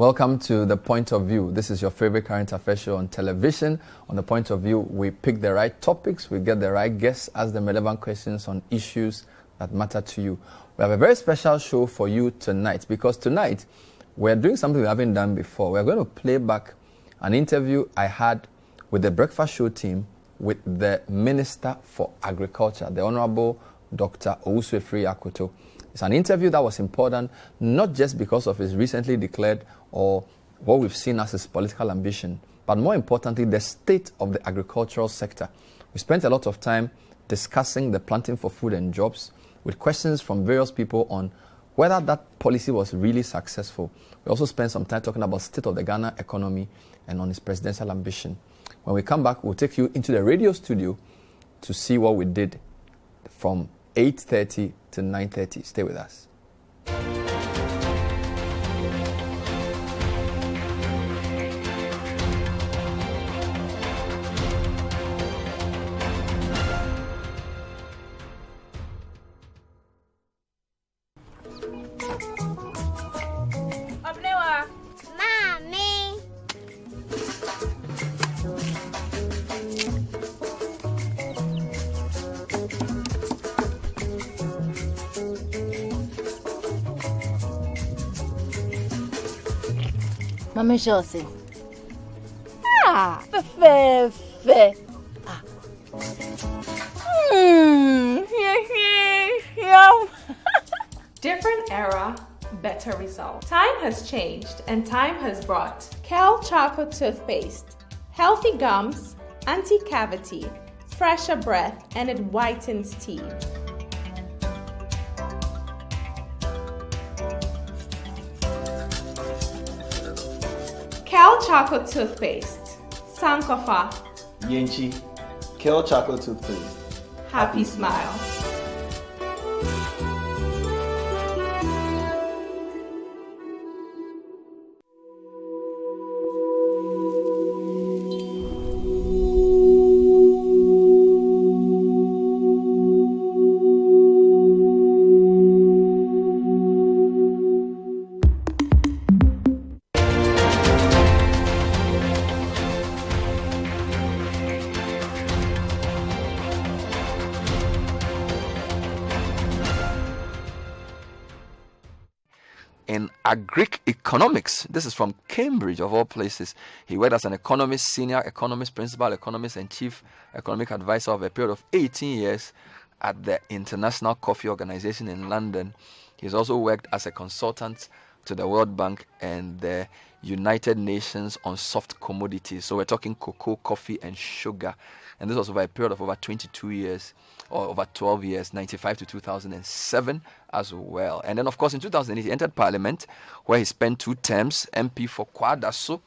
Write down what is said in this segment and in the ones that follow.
Welcome to The Point of View. This is your favorite current affairs show on television. On The Point of View, we pick the right topics, we get the right guests, ask them relevant questions on issues that matter to you. We have a very special show for you tonight because tonight we're doing something we haven't done before. We're going to play back an interview I had with the breakfast show team with the Minister for Agriculture, the Honorable Dr. Owusu Akoto. It's an interview that was important, not just because of his recently declared or what we've seen as his political ambition, but more importantly, the state of the agricultural sector. We spent a lot of time discussing the planting for food and jobs with questions from various people on whether that policy was really successful. We also spent some time talking about the state of the Ghana economy and on his presidential ambition. When we come back, we'll take you into the radio studio to see what we did from 8:30 to 9:30. Stay with us. Mama Josie. Fe. Different era, better result. Time has changed and time has brought Kel Charcoal Toothpaste. Healthy gums, anti-cavity, fresher breath, and it whitens teeth. Kel Chocolate Toothpaste. Sankofa. Yenchi. Kel Chocolate Toothpaste. Happy smile. In Agric Economics. This is from Cambridge, of all places. He worked as an economist, senior economist, principal economist, and chief economic advisor of a period of 18 years at the International Coffee Organization in London. He's also worked as a consultant to the World Bank and the United Nations on soft commodities. So we're talking cocoa, coffee, and sugar. And this was over a period of over 22 years, or over 12 years, 95 to 2007 as well. And then, of course, in 2008, he entered Parliament, where he spent 2 terms, MP for Kwadaso,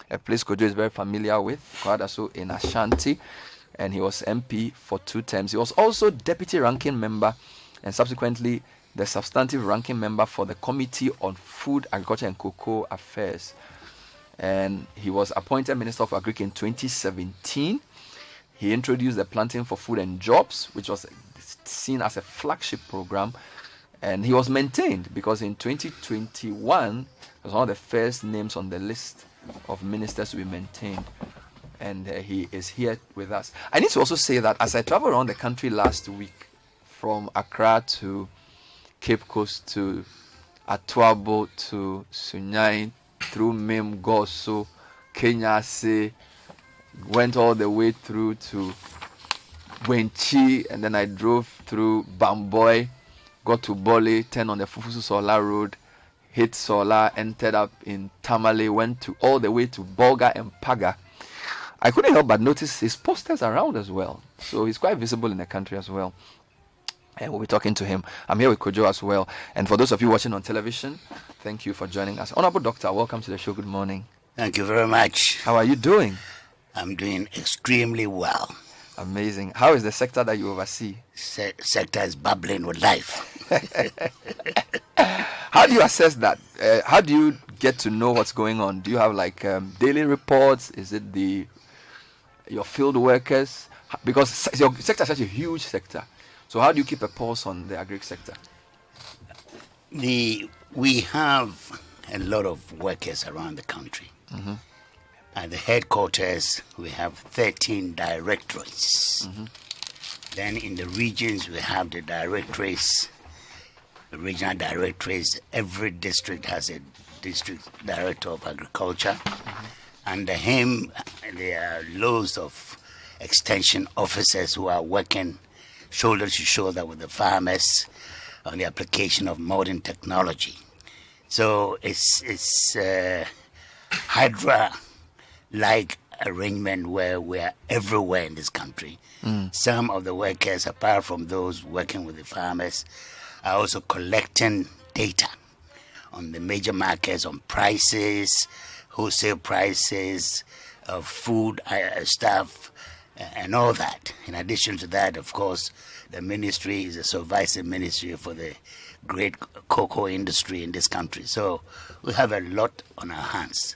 a place Kojo is very familiar with, Kwadaso in Ashanti, and he was MP for 2 terms. He was also Deputy Ranking Member and subsequently the Substantive Ranking Member for the Committee on Food, Agriculture and Cocoa Affairs. And he was appointed Minister of Agric in 2017. He introduced the Planting for Food and Jobs, which was seen as a flagship program. And he was maintained because in 2021, he was one of the first names on the list of ministers to be maintained. And he is here with us. I need to also say that as I traveled around the country last week, from Accra to Cape Coast to Atuabo to Sunyai, through Mim, Goso, Kenyase, went all the way through to Wenchi, and then I drove through Bamboy, got to Bole, turned on the Fufusu Sola Road, hit Sola, entered up in Tamale, went to all the way to Bolga and Paga. I couldn't help but notice his posters around as well. So he's quite visible in the country as well. And we'll be talking to him. I'm here with Kojo as well. And for those of you watching on television, thank you for joining us. Honorable Doctor, welcome to the show. Good morning. Thank you very much. How are you doing? I'm doing extremely well. Amazing. How is the sector that you oversee? Sector is bubbling with life. How do you assess that? How do you get to know what's going on? Do you have like daily reports? Is it your field workers? Because your sector is such a huge sector. So how do you keep a pulse on the agri sector? We have a lot of workers around the country. At the headquarters, we have 13 directorates. Then in the regions, we have the directorates, the regional directorates. Every district has a district director of agriculture. Under him, there are loads of extension officers who are working shoulder to shoulder with the farmers on the application of modern technology. So it's a Hydra-like arrangement where we are everywhere in this country. Some of the workers, apart from those working with the farmers, are also collecting data on the major markets, on prices, wholesale prices of food stuff, and all that. In addition to that, of course, the ministry is a supervisory ministry for the great cocoa industry in this country. So we have a lot on our hands.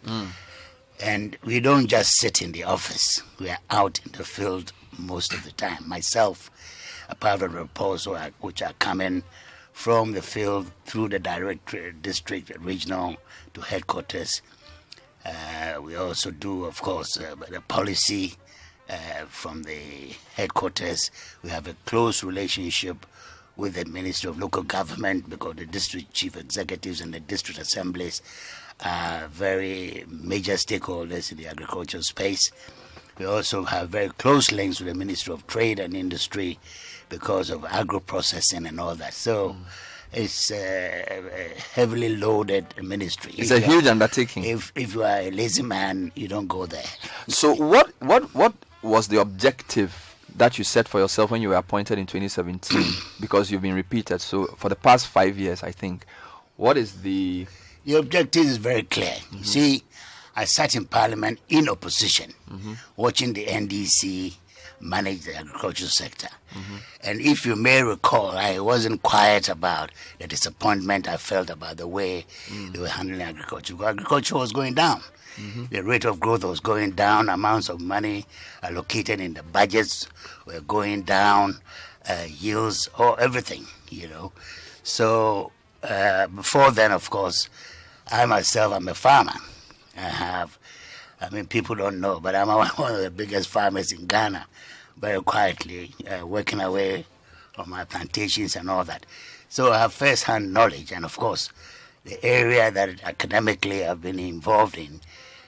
And we don't just sit in the office. We are out in the field most of the time. Myself, apart from reports which are coming from the field through the district, regional to headquarters, we also do, of course, the policy from the headquarters. We have a close relationship with the Ministry of Local Government because the district chief executives and the district assemblies are very major stakeholders in the agricultural space. We also have very close links with the Ministry of Trade and Industry because of agro-processing and all that. So it's a heavily loaded ministry. It's a huge undertaking. If you are a lazy man, you don't go there. So what was the objective that you set for yourself when you were appointed in 2017? Because you've been repeated. So for the past 5 years, I think, what is the... The objective is very clear. You see, I sat in Parliament in opposition, watching the NDC manage the agricultural sector. And if you may recall, I wasn't quiet about the disappointment I felt about the way they were handling agriculture. Agriculture was going down. The rate of growth was going down. Amounts of money allocated in the budgets were going down. Yields, everything, So before then, of course, I myself am a farmer. People don't know, but I'm one of the biggest farmers in Ghana, very quietly, working away on my plantations and all that. So I have first-hand knowledge, and of course, the area that academically I've been involved in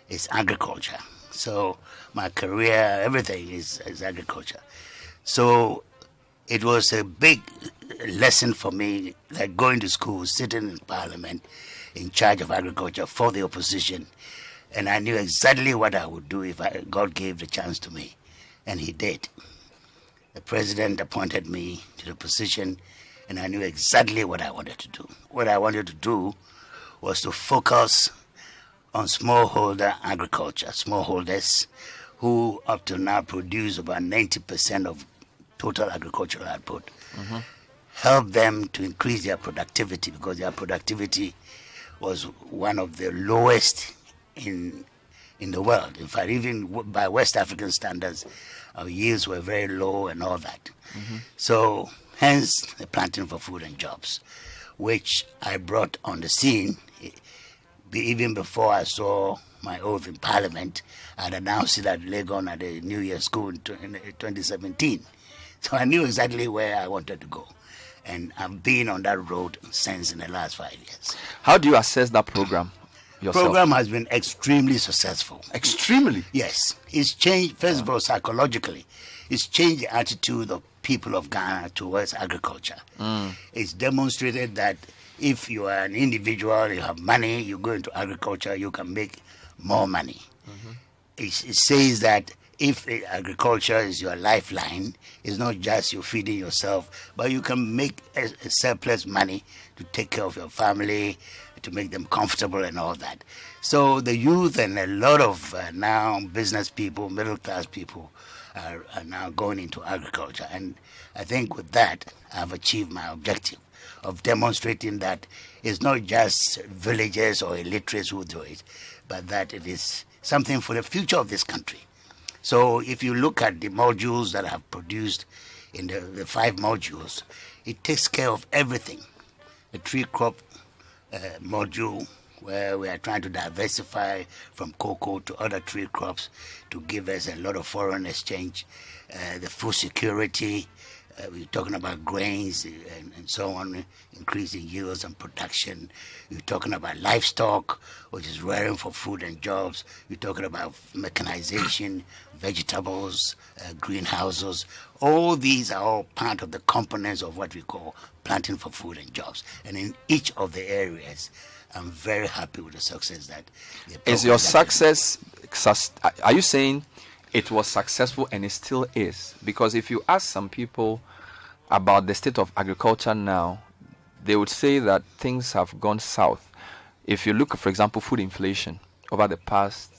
is agriculture. So my career, everything is agriculture. So it was a big lesson for me, like going to school, sitting in Parliament, in charge of agriculture for the opposition, and I knew exactly what I would do if God gave the chance to me, and He did. The President appointed me to the position, and I knew exactly what I wanted to do. What I wanted to do was to focus on smallholder agriculture, smallholders who up to now produce about 90% of total agricultural output. Help them to increase their productivity because their productivity was one of the lowest in the world. In fact, even by West African standards, our yields were very low and all that. So hence the Planting for Food and Jobs, which I brought on the scene even before I saw my oath in Parliament. I'd announced it at Legon at the New Year School in 2017. So I knew exactly where I wanted to go. And I've been on that road since in the last 5 years. How do you assess that program yourself? The program has been extremely successful. Extremely? Yes. It's changed, first of all, psychologically. It's changed the attitude of people of Ghana towards agriculture. It's demonstrated that if you are an individual, you have money, you go into agriculture, you can make more money. It says that if agriculture is your lifeline, it's not just you feeding yourself, but you can make a surplus money to take care of your family, to make them comfortable and all that. So the youth and a lot of now business people, middle class people are now going into agriculture. And I think with that, I've achieved my objective of demonstrating that it's not just villagers or illiterates who do it, but that it is something for the future of this country. So if you look at the modules that I have produced in the 5 modules, it takes care of everything. The tree crop module where we are trying to diversify from cocoa to other tree crops to give us a lot of foreign exchange, the food security. We're talking about grains and so on, increasing yields and production. We're talking about livestock, which is rearing for food and jobs. We're talking about mechanization, vegetables, greenhouses. All these are all part of the components of what we call planting for food and jobs. And in each of the areas, I'm very happy with the success that... Is your success... Are you saying it was successful and it still is? Because if you ask some people about the state of agriculture now, they would say that things have gone south. If you look, for example, food inflation over the past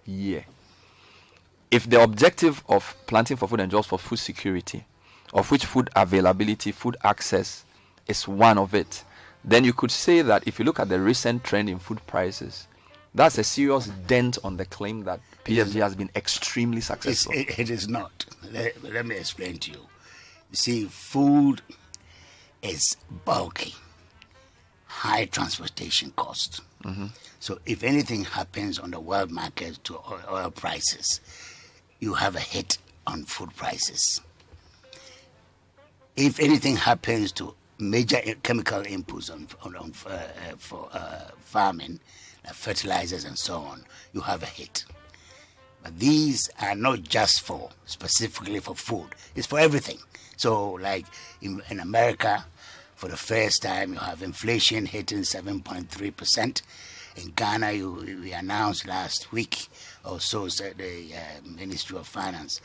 year, if the objective of planting for food and jobs for food security, of which food availability, food access is one of it, then you could say that if you look at the recent trend in food prices, that's a serious dent on the claim that PFG has been extremely successful. It is not. Let me explain to you. You see, food is bulky, high transportation cost. So if anything happens on the world market to oil prices, you have a hit on food prices. If anything happens to major chemical inputs for farming, like fertilizers and so on, you have a hit. But these are not just for specifically for food, it's for everything. So like in America, for the first time, you have inflation hitting 7.3%. In Ghana, we announced last week, or so said the Ministry of Finance,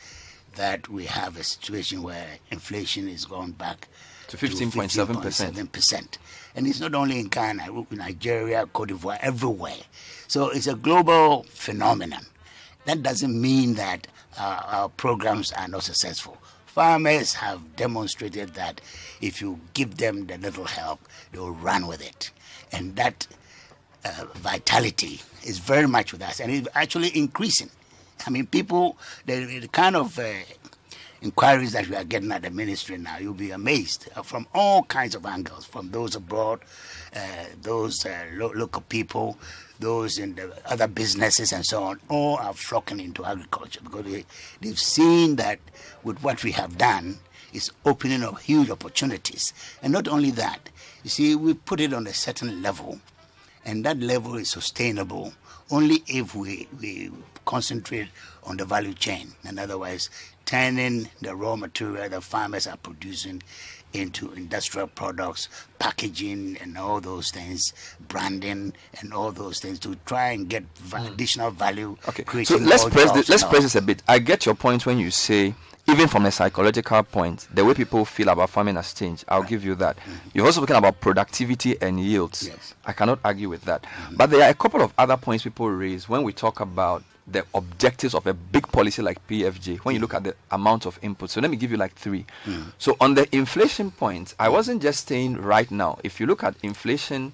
that we have a situation where inflation is going back to 15.7%. And it's not only in Ghana, Nigeria, Cote d'Ivoire, everywhere. So it's a global phenomenon. That doesn't mean that our programs are not successful. Farmers have demonstrated that if you give them the little help, they will run with it. And that vitality is very much with us, and it's actually increasing. I mean, people, the kind of inquiries that we are getting at the ministry now, you'll be amazed from all kinds of angles, from those abroad, those local people, those in the other businesses and so on, all are flocking into agriculture because they've seen that with what we have done, it's opening up huge opportunities. And not only that, you see, we put it on a certain level, and that level is sustainable only if we concentrate on the value chain. And otherwise, turning the raw material the farmers are producing into industrial products, packaging and all those things, branding and all those things to try and get additional value. Okay, so let's press this a bit. I get your point when you say, even from a psychological point, the way people feel about farming has changed. I'll give you that. You've also spoken about productivity and yields. Yes. I cannot argue with that. But there are a couple of other points people raise when we talk about the objectives of a big policy like PFG, when you look at the amount of input. So let me give you like three. So on the inflation point, I wasn't just saying right now. If you look at inflation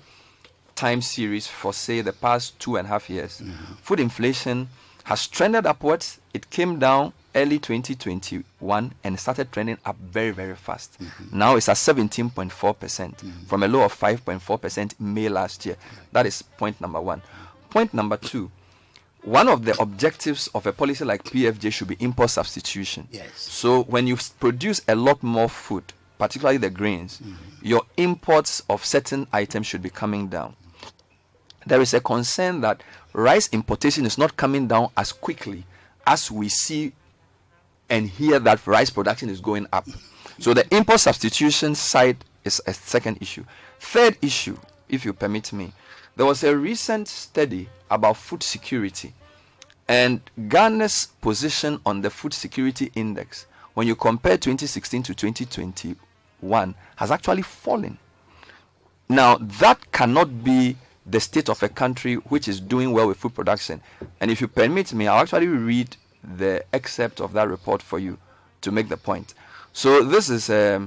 time series for, say, the past 2.5 years, food inflation has trended upwards. It came down early 2021 and started trending up very, very fast. Now it's at 17.4% from a low of 5.4% May last year. That is point number one. Point number two, one of the objectives of a policy like PFJ should be import substitution. Yes. So when you produce a lot more food, particularly the grains, your imports of certain items should be coming down. There is a concern that rice importation is not coming down as quickly as we see and hear that rice production is going up. So the import substitution side is a second issue. Third issue, if you permit me, there was a recent study about food security, and Ghana's position on the food security index, when you compare 2016 to 2021, has actually fallen. Now, that cannot be the state of a country which is doing well with food production. And if you permit me, I'll actually read the excerpt of that report for you to make the point. So this is a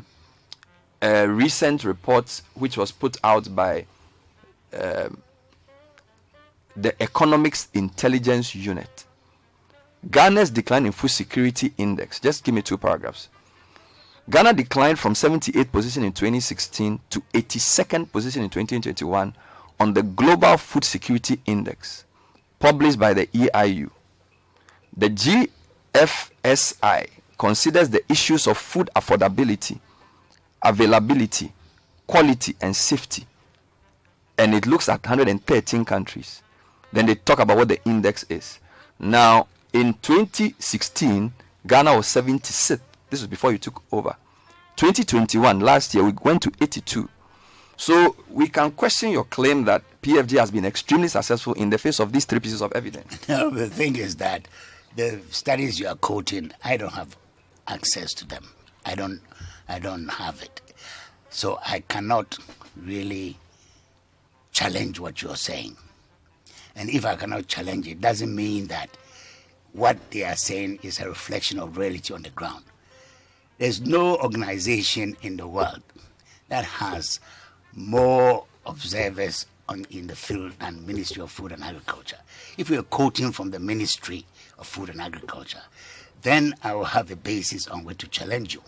recent report which was put out by the Economics Intelligence Unit. Ghana's decline in food security index. Just give me 2 paragraphs. Ghana declined from 78th position in 2016 to 82nd position in 2021 on the Global Food Security Index published by the EIU. The GFSI considers the issues of food affordability, availability, quality, and safety. And it looks at 113 countries. Then they talk about what the index is. Now, in 2016, Ghana was 76th. This was before you took over. 2021, last year, we went to 82. So we can question your claim that PFJ has been extremely successful in the face of these three pieces of evidence. No, the thing is that the studies you are quoting, I don't have access to them. I don't have it. So I cannot really challenge what you're saying. And if I cannot challenge it, doesn't mean that what they are saying is a reflection of reality on the ground. There's no organization in the world that has more observers in the field than Ministry of Food and Agriculture. If we are quoting from the Ministry of Food and Agriculture, then I will have a basis on which to challenge you.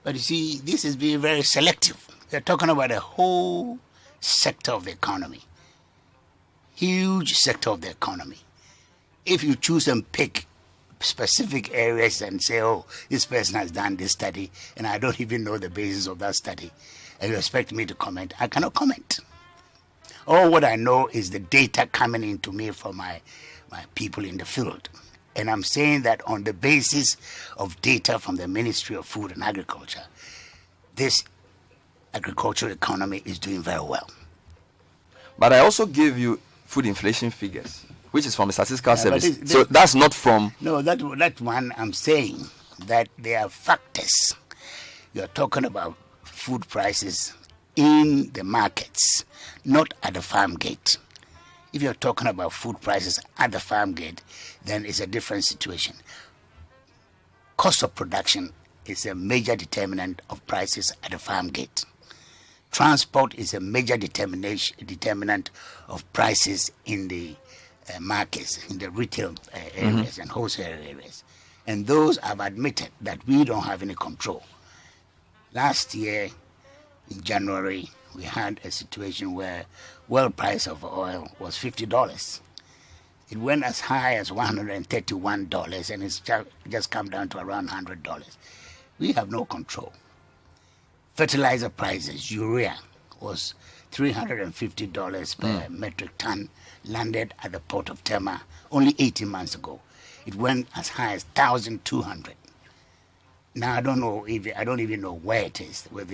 But you see, this is being very selective. They're talking about a whole sector of the economy, huge sector of the economy. If you choose and pick specific areas and say, oh, this person has done this study, and I don't even know the basis of that study, and you expect me to comment, I cannot comment. All what I know is the data coming into me from my people in the field. And I'm saying that on the basis of data from the Ministry of Food and Agriculture, this agricultural economy is doing very well. But I also gave you food inflation figures, which is from the Statistical Service. So that's not from... No, that one I'm saying that there are factors. You're talking about food prices in the markets, not at the farm gate. If you're talking about food prices at the farm gate, then it's a different situation. Cost of production is a major determinant of prices at the farm gate. Transport is a major determinant of prices in the markets, in the retail areas and wholesale areas. And those have admitted that we don't have any control. Last year, in January, we had a situation where world price of oil was $50. It went as high as $131, and it's just come down to around $100. We have no control. Fertilizer prices, urea, was $350 per metric ton, landed at the port of Tema only 18 months ago. It went as high as $1,200. Now I don't even know where it is with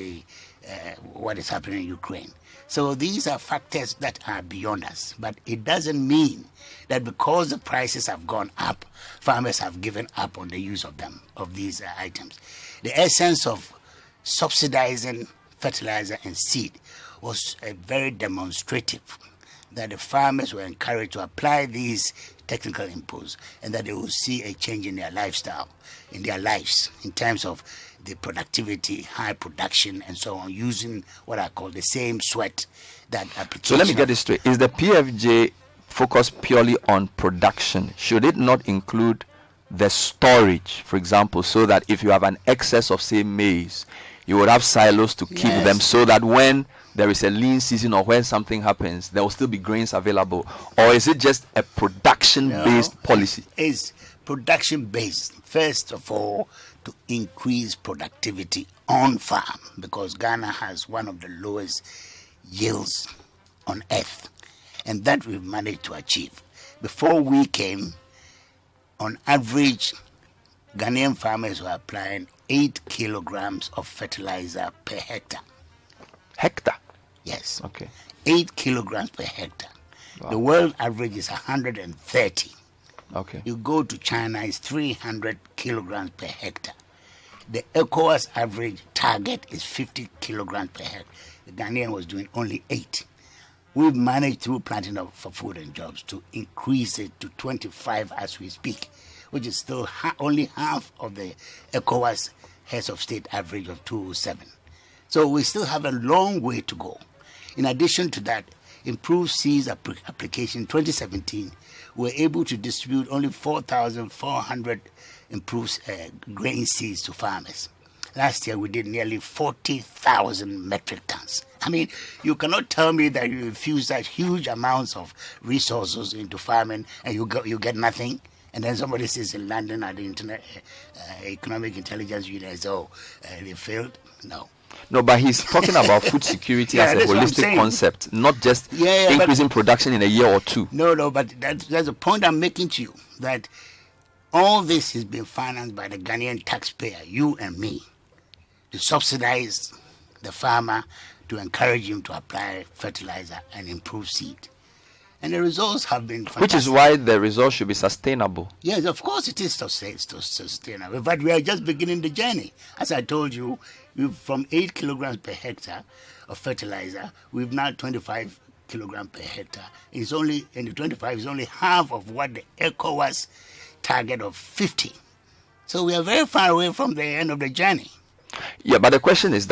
what is happening in Ukraine. So these are factors that are beyond us. But it doesn't mean that because the prices have gone up, farmers have given up on the use of them, of these items. The essence of subsidizing fertilizer and seed was very demonstrative, that the farmers were encouraged to apply these technical inputs and that they will see a change in their lifestyle, in their lives, in terms of the productivity, high production, and so on, using what I call the same sweat that application. So let me get this straight. Is the PFJ focused purely on production? Should it not include the storage, for example, so that if you have an excess of, say, maize, you would have silos to keep them so that when there is a lean season or when something happens, there will still be grains available? Or is it just a production-based policy? It's production-based. First of all, to increase productivity on farm, because Ghana has one of the lowest yields on earth, and that we've managed to achieve. Before we came, on average, Ghanaian farmers were applying 8 kilograms of fertilizer per hectare. Hectare? Yes. Okay. 8 kilograms per hectare. Wow. The world average is 130. Okay. You go to China, it's 300 kilograms per hectare. The ECOWAS average target is 50 kilograms per hectare. The Ghanaian was doing only 8. We've managed through Planting for Food and Jobs to increase it to 25 as we speak, which is still only half of the ECOWAS heads of state average of 207. So we still have a long way to go. In addition to that, improved seeds application 2017, we're able to distribute only 4,400 improved grain seeds to farmers. Last year we did nearly 40,000 metric tons. I mean, you cannot tell me that you infuse such huge amounts of resources into farming and you get nothing. And then somebody says in London at the Economic Intelligence Unit, they failed. No, but he's talking about food security as a holistic concept, not just increasing production in a year or two. No, but that's the point I'm making to you, that all this has been financed by the Ghanaian taxpayer, you and me, to subsidize the farmer, to encourage him to apply fertilizer and improve seed. And the results have been fantastic. Which is why the results should be sustainable. Yes, of course it is sustainable. But we are just beginning the journey. As I told you, from 8 kilograms per hectare of fertilizer, we've now 25 kilograms per hectare. It's only, and the 25 is only half of what the ECOWAS target of 50. So we are very far away from the end of the journey. Yeah, but the question is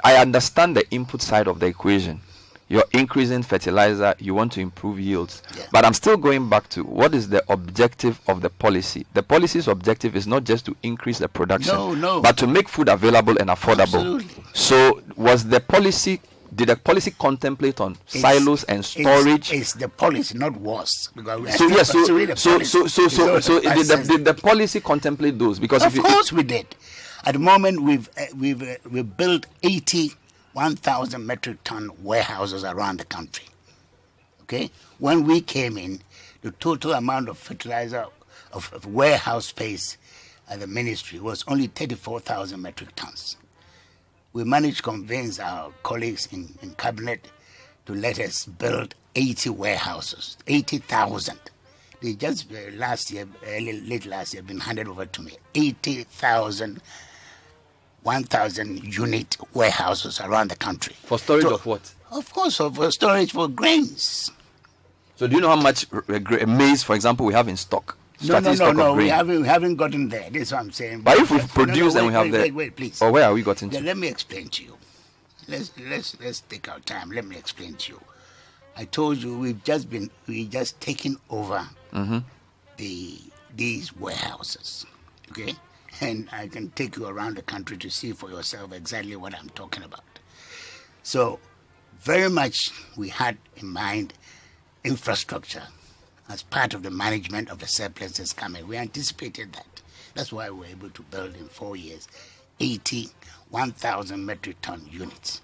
I understand the input side of the equation. You're increasing fertilizer, you want to improve yields. Yeah. But I'm still going back to what is the objective of the policy? The policy's objective is not just to increase the production, but to make food available and affordable. Absolutely. So did the policy contemplate on silos and storage? It's the policy, not was. Did the policy contemplate those? Because of course we did. At the moment, we've built 1,000 metric ton warehouses around the country. Okay, when we came in, the total amount of fertilizer of warehouse space at the ministry was only 34,000 metric tons. We managed to convince our colleagues in cabinet to let us build 80 warehouses, 80,000. They just late last year, been handed over to me. 80,000. 1,000 unit warehouses around the country. For storage of what? Of course, for storage for grains. So do you know how much maize, for example, we have in stock? No, we haven't gotten there. This is what I'm saying. But if we produce and we have wait, please. Or where are we gotten to? Let me explain to you. Let's take our time. Let me explain to you. I told you we just taken over these warehouses. Okay? And I can take you around the country to see for yourself exactly what I'm talking about. So, very much we had in mind infrastructure as part of the management of the surpluses coming. We anticipated that. That's why we were able to build in 4 years 1,000 metric ton units.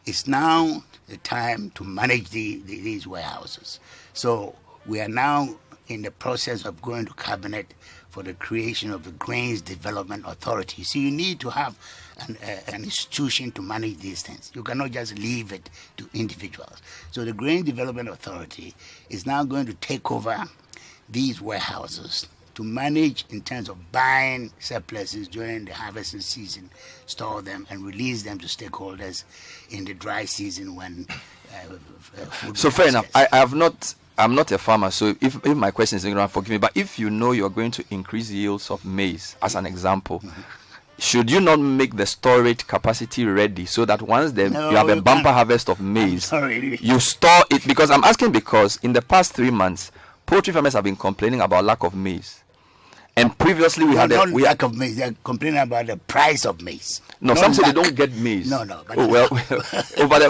It's now the time to manage these warehouses. So, we are now in the process of going to cabinet for the creation of the Grains Development Authority. So you need to have an institution to manage these things. You cannot just leave it to individuals. So the Grain Development Authority is now going to take over these warehouses to manage in terms of buying surpluses during the harvesting season, store them and release them to stakeholders in the dry season when food. So fair enough. I'm not a farmer, so if my question is ignorant, forgive me. But if you know you're going to increase yields of maize, as an example, should you not make the storage capacity ready so that once you have a bumper harvest of maize, you store it? Because I'm asking because in the past 3 months, poultry farmers have been complaining about lack of maize. And previously we had lack of maize. They're complaining about the price of maize. No, some say they don't get maize. No. But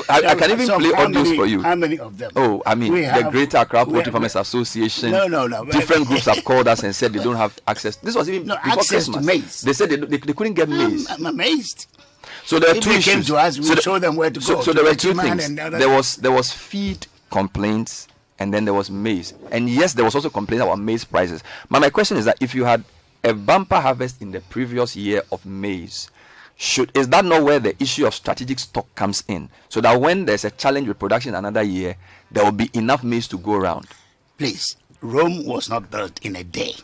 I can even play audios for you. How many of them? Oh, I mean, the Greater Accra Poultry Farmers Association. No. Different groups have called us and said they don't have access. This was even before access Christmas. to maize. They said they couldn't get maize. I'm amazed. So there are if two they issues. Came to us, we show them where to go. So there were two things. There was feed complaints, and then there was maize. And yes, there was also complaints about maize prices. But my question is that if you had a bumper harvest in the previous year of maize, is that not where the issue of strategic stock comes in? So that when there's a challenge with production another year, there will be enough maize to go around. Please, Rome was not built in a day.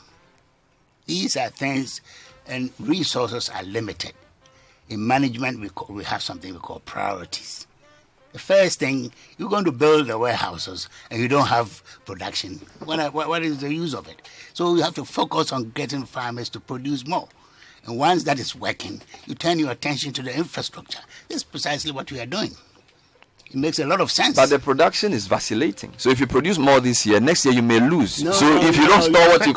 These are things, and resources are limited. In management, we have something we call priorities. The first thing, you're going to build the warehouses and you don't have production. What is the use of it? So you have to focus on getting farmers to produce more. And once that is working, you turn your attention to the infrastructure. That's precisely what we are doing. It makes a lot of sense. But the production is vacillating. So if you produce more this year, next year you may lose. If you don't store what you...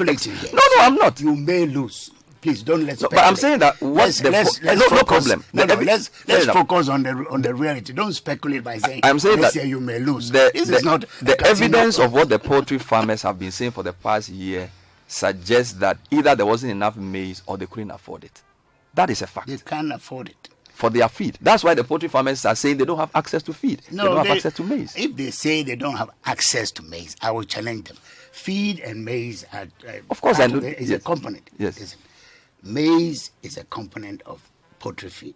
No, I'm not. You may lose. Please don't let's. No, but I'm saying that let's no problem. Let's focus on the reality. Don't speculate by saying. I'm saying that you may lose. This is not the evidence of what the poultry farmers have been saying for the past year suggests that either there wasn't enough maize or they couldn't afford it. That is a fact. They can't afford it for their feed. That's why the poultry farmers are saying they don't have access to feed. No, they don't have access to maize. If they say they don't have access to maize, I will challenge them. Feed and maize are of course, is a component. Yes. Maize is a component of poultry feed.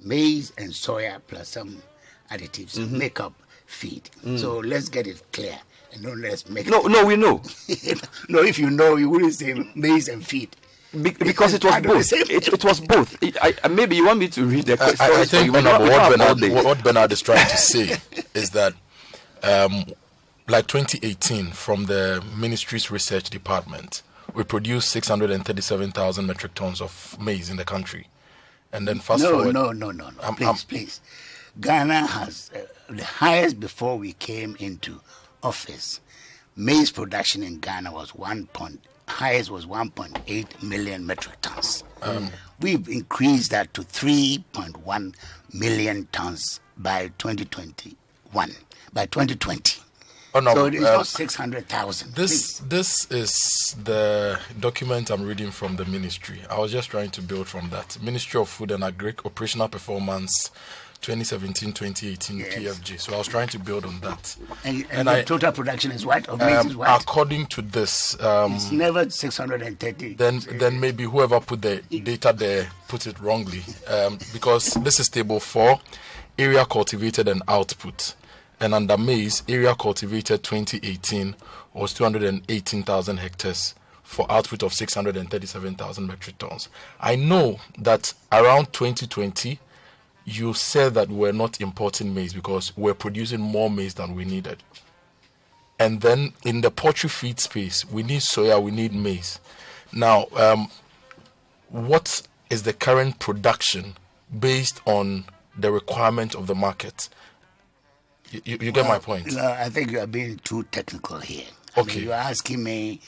Maize and soya plus some additives make up feed. So let's get it clear and don't let's make No, we know. No, if you know, you wouldn't say maize and feed. Because it was both. It was both. Maybe you want me to read the question. I think what Bernard is trying to say is that, like 2018, from the ministry's research department, we produced 637,000 metric tons of maize in the country. And then fast forward. No. Please. Ghana has the highest before we came into office. Maize production in Ghana was 1.8 million metric tons. We've increased that to 3.1 million tons by 2021. By 2020. Oh, no, so it's not 600,000. This is the document I'm reading from the ministry. I was just trying to build from that. Ministry of Food and Agric Operational Performance 2017-2018 PFG. So I was trying to build on that. And the total production is what? Of maize is what? According to this, it's never 630. Then maybe whoever put the data there put it wrongly, because this is table 4, area cultivated and output. And under maize, area cultivated 2018 was 218,000 hectares for output of 637,000 metric tons. I know that around 2020, you said that we're not importing maize because we're producing more maize than we needed. And then in the poultry feed space, we need soya, we need maize. Now, what is the current production based on the requirement of the market? You get my point. No, I think you are being too technical here. Okay. You are asking me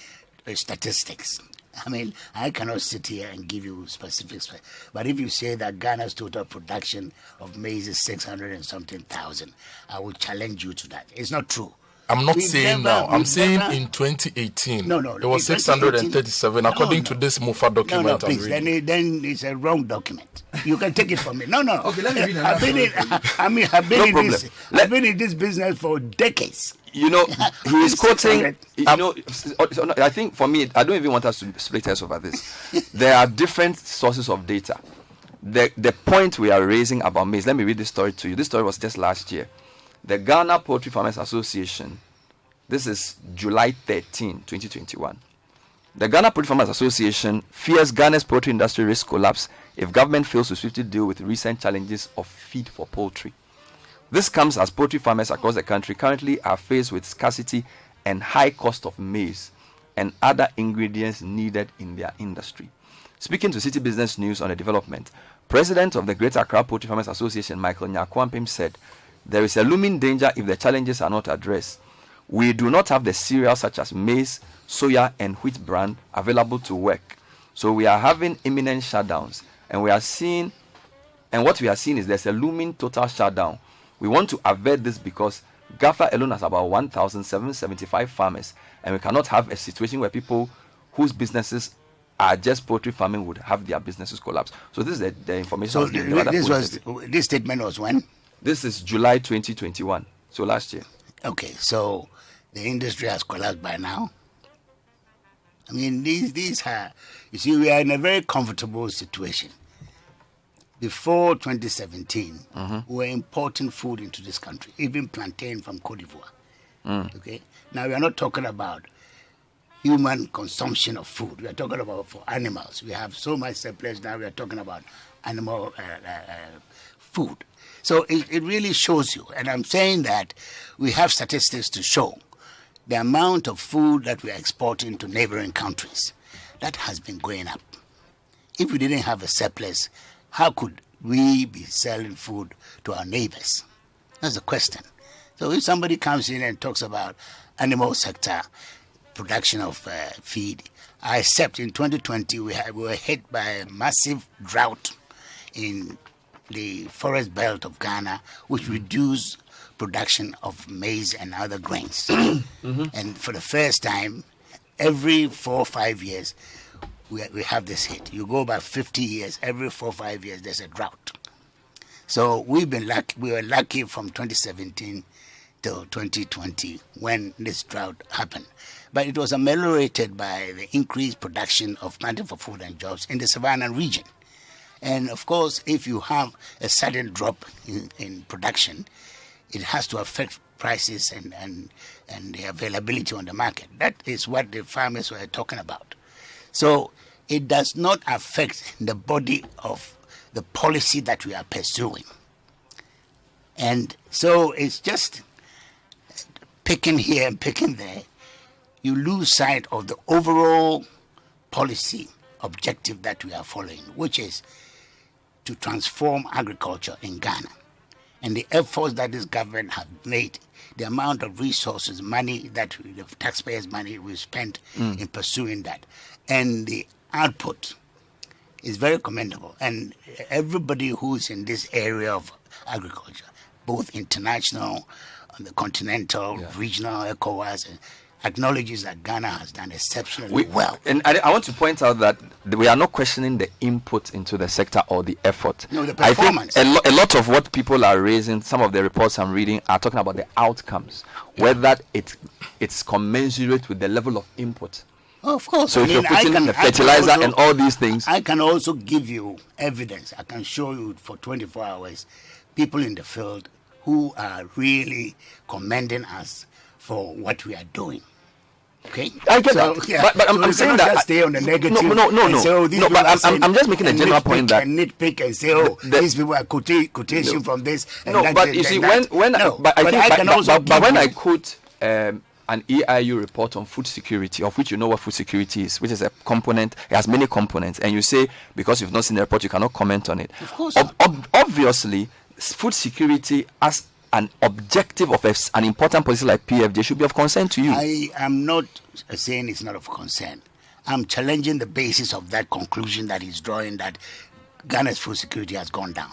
statistics. I mean, I cannot sit here and give you specifics. But if you say that Ghana's total production of maize is 600 and something thousand, I will challenge you to that. It's not true. I'm not saying now. I'm saying in 2018. No. It was 637 according to this MUFA document. No, please. Then it's a wrong document. You can take it from me. No. Okay, let me read I've been in this business for decades. You know, he is quoting. I think for me, I don't even want us to split hairs over this. There are different sources of data. The point we are raising about maize. Let me read this story to you. This story was just last year. The Ghana Poultry Farmers Association, this is July 13, 2021. The Ghana Poultry Farmers Association fears Ghana's poultry industry risks collapse if government fails to swiftly deal with recent challenges of feed for poultry. This comes as poultry farmers across the country currently are faced with scarcity and high cost of maize and other ingredients needed in their industry. Speaking to City Business News on the development, President of the Greater Accra Poultry Farmers Association, Michael Nyakwampim, said, "There is a looming danger if the challenges are not addressed. We do not have the cereals such as maize, soya, and wheat bran available to work. So we are having imminent shutdowns, and what we are seeing is there's a looming total shutdown. We want to avert this because GAFA alone has about 1,775 farmers, and we cannot have a situation where people whose businesses are just poultry farming would have their businesses collapse." So this is the information. So this statement was when? This is July 2021, so last year. Okay, so the industry has collapsed by now. I mean, these are, you see, we are in a very comfortable situation. Before 2017, we were importing food into this country, even plantain from Cote d'Ivoire. Okay, now we are not talking about human consumption of food. We are talking about for animals. We have so much surplus now. We are talking about animal food. So it really shows you, and I'm saying that we have statistics to show the amount of food that we are exporting to neighboring countries. That has been going up. If we didn't have a surplus, how could we be selling food to our neighbors? That's the question. So if somebody comes in and talks about animal sector, production of feed, except in 2020 we were hit by a massive drought in the forest belt of Ghana, which reduced production of maize and other grains. And for the first time, every 4 or 5 years, we have this hit. You go about 50 years, every 4 or 5 years, there's a drought. So we were lucky from 2017 till 2020 when this drought happened. But it was ameliorated by the increased production of planting for food and jobs in the Savannah region. And of course, if you have a sudden drop in production, it has to affect prices and the availability on the market. That is what the farmers were talking about. So it does not affect the body of the policy that we are pursuing. And so it's just picking here and picking there. You lose sight of the overall policy objective that we are following, which is to transform agriculture in Ghana. And the efforts that this government has made, the amount of resources, money that the taxpayers' money we spent in pursuing that, and the output is very commendable. And everybody who's in this area of agriculture, both international, the continental, regional, ECOWAS, acknowledges that Ghana has done exceptionally well. And I want to point out that we are not questioning the input into the sector or the effort. No, the performance. I think a lot of what people are raising, some of the reports I'm reading, are talking about the outcomes, whether it's commensurate with the level of input. Oh, of course. So if you're putting in the fertilizer and all these things. I can also give you evidence. I can show you for 24 hours people in the field who are really commending us for what we are doing. Okay, I get that, but I'm saying that just stay on the negative. No, but I'm just making a general point that nitpick and say, these people are quotation from this. And no, but you see, when I quote an EIU report on food security, of which you know what food security is, which is a component, it has many components, and you say because you've not seen the report, you cannot comment on it. Of course, obviously, food security as an objective of an important policy like PFJ should be of concern to you. I am not saying it's not of concern. I'm challenging the basis of that conclusion that he's drawing, that Ghana's food security has gone down.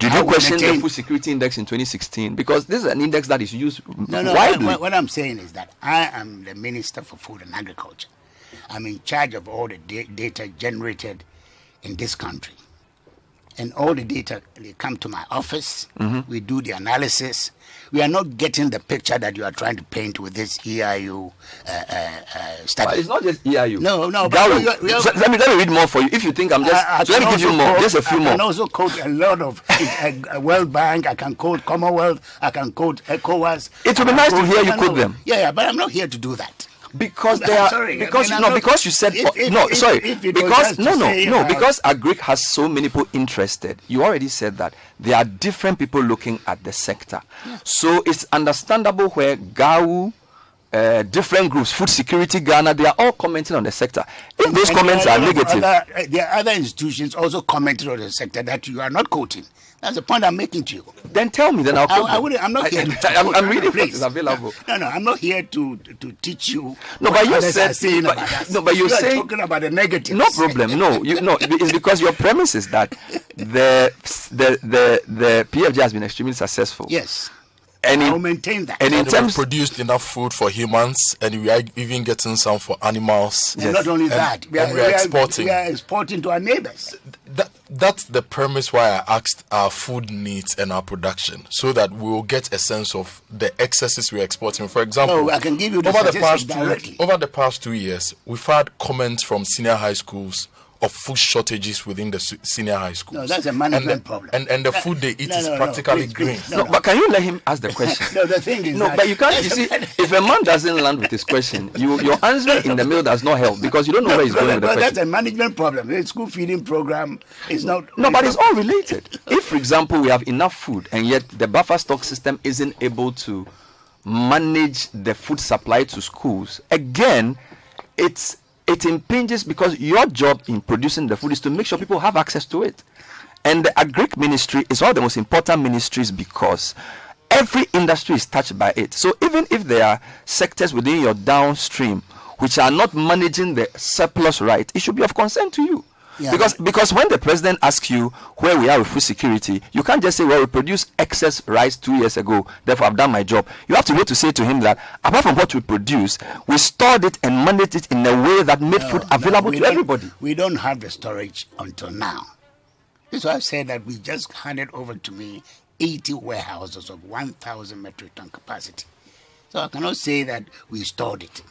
Did you question the food security index in 2016? Because this is an index that is used widely. What I'm saying is that I am the Minister for Food and Agriculture. I'm in charge of all the data generated in this country. And all the data, they come to my office. We do the analysis. We are not getting the picture that you are trying to paint with this EIU study. But it's not just EIU. No. Let me read more for you. If you think I'm just... let me give you more. Just a few more. I can also quote a lot of World Bank. I can quote Commonwealth. I can quote ECOWAS. It would be nice to hear you quote them. Yeah, but I'm not here to do that. Because they are because you said because Agric has so many people interested. You already said that there are different people looking at the sector. So it's understandable where GAU, different groups, Food Security Ghana, they are all commenting on the sector. If those comments are negative, there are other institutions also commenting on the sector that you are not quoting. That's the point I'm making to you. Then tell me. Then I'll quote I'm not here. I'm reading what is available. No, I'm not here to teach you. No, but you said. But you're talking about the negatives. No problem. No, it's because your premise is that the PFJ has been extremely successful. Yes. And I will maintain that. And in terms, produced enough food for humans, and we are even getting some for animals. And not only that, we are exporting. We are exporting to our neighbors. That's the premise why I asked our food needs and our production, so that we will get a sense of the excesses we're exporting. For example, I can give you the statistics directly. Over the past 2 years, we've had comments from senior high schools of food shortages within the senior high schools. No, that's a management problem. And the food they eat is practically green. But can you let him ask the question? No, the thing is but you can't. You see, if a man doesn't land with his question, your answer in the middle does not help because you don't know where he's going with the question. That's a management problem. The school feeding program is not... No, but it's all related. If, for example, we have enough food and yet the buffer stock system isn't able to manage the food supply to schools, again, it impinges because your job in producing the food is to make sure people have access to it. And the Agric ministry is one of the most important ministries because every industry is touched by it. So even if there are sectors within your downstream which are not managing the surplus right, it should be of concern to you. Yeah. Because when the president asks you where we are with food security, you can't just say, well, we produced excess rice 2 years ago, therefore I've done my job. You have to be able to say to him that apart from what we produce, we stored it and managed it in a way that made food available to everybody. We don't have the storage until now. That's why I said that we just handed over to me 80 warehouses of 1,000 metric ton capacity. So I cannot say that we stored it.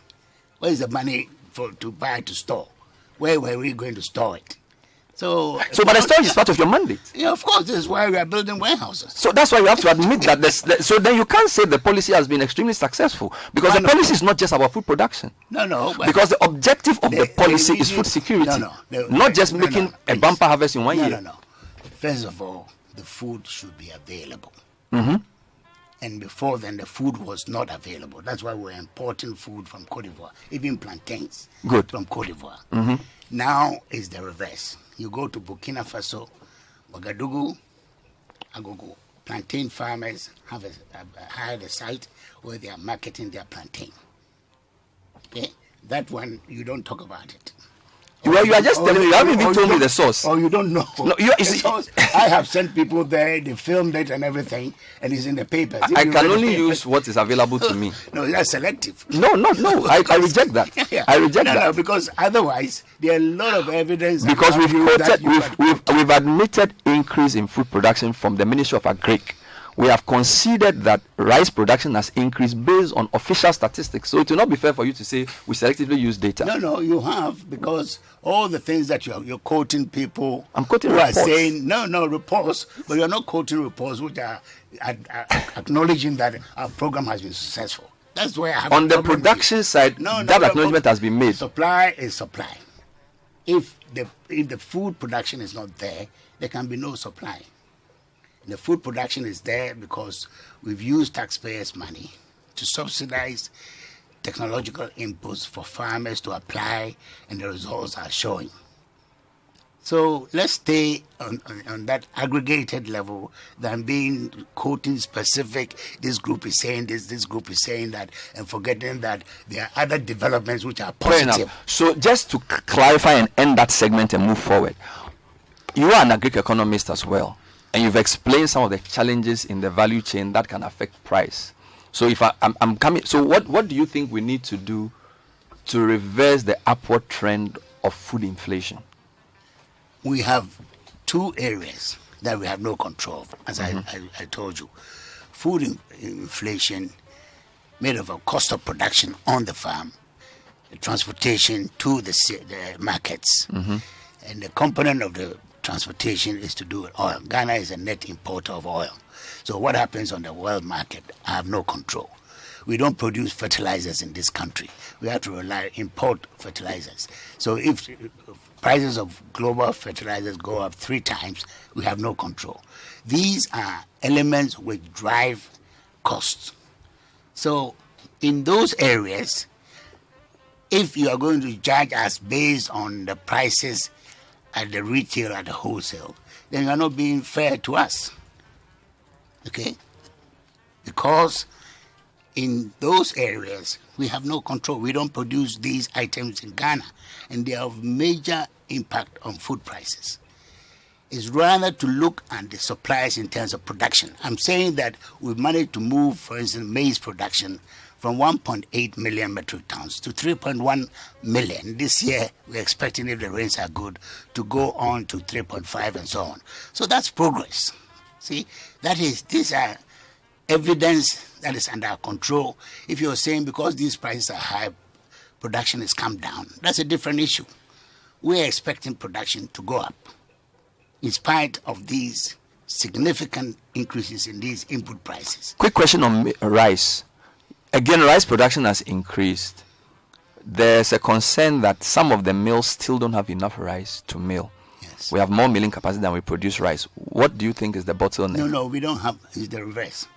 Where is the money to buy to store? Where were we going to store it? So but the storage is part of your mandate. Yeah, of course, this is why we are building warehouses. So that's why you have to admit that. So then you can't say the policy has been extremely successful, because the policy is not just about food production. No. Because the objective of the policy is food security, not just making a bumper harvest in 1 year. No. First of all, the food should be available. Mm-hmm. And before then, the food was not available. That's why we're importing food from Cote d'Ivoire, even plantains from Cote d'Ivoire. Mm-hmm. Now is the reverse. You go to Burkina Faso, Ouagadougou, Agogo. Plantain farmers have hired a site where they are marketing their plantain. Okay? That one, you don't talk about it. Well, you are just telling me. You haven't even told me the source. Oh, you don't know. No, I have sent people there. They filmed it and everything, and it's in the papers. I can only use what is available to me. No, that's selective. No. I reject that. Yeah. I reject that. No, because otherwise there are a lot of evidence. Because we've admitted increase in food production from the Ministry of Agric. We have conceded that rice production has increased based on official statistics. So it will not be fair for you to say we selectively use data. No, you have, because all the things that you're quoting people. I'm quoting who reports. Are saying reports, but you're not quoting reports which are acknowledging that our program has been successful. That's where I have on the production side. That acknowledgement has been made. Supply is supply. If the food production is not there can be no supply. The food production is there because we've used taxpayers' money to subsidize technological inputs for farmers to apply, and the results are showing. So let's stay on that aggregated level than being quoting specific. This group is saying this group is saying that, and forgetting that there are other developments which are positive. Fair enough. So just to clarify and end that segment and move forward, you are an agric economist as well. And you've explained some of the challenges in the value chain that can affect price. So if I'm coming, so what do you think we need to do to reverse the upward trend of food inflation? We have two areas that we have no control of, as I told you. Food inflation made of a cost of production on the farm, the transportation to the markets, and the component of the transportation is to do with oil. Ghana is a net importer of oil. So what happens on the world market, I have no control. We don't produce fertilizers in this country. We have to import fertilizers. So if prices of global fertilizers go up 3 times, we have no control. These are elements which drive costs. So in those areas, if you are going to judge us based on the prices at the retail, at the wholesale, then you are not being fair to us. Okay? Because in those areas, we have no control. We don't produce these items in Ghana, and they have major impact on food prices. It's rather to look at the suppliers in terms of production. I'm saying that we've managed to move, for instance, maize production from 1.8 million metric tons to 3.1 million. This year, we're expecting, if the rains are good, to go on to 3.5 and so on. So that's progress. See, these are evidence that is under our control. If you're saying because these prices are high, production has come down, that's a different issue. We're expecting production to go up in spite of these significant increases in these input prices. Quick question on rice. Again, rice production has increased. There's a concern that some of the mills still don't have enough rice to mill. Yes. We have more milling capacity than we produce rice. What do you think is the bottleneck? No, we don't have. It's the reverse.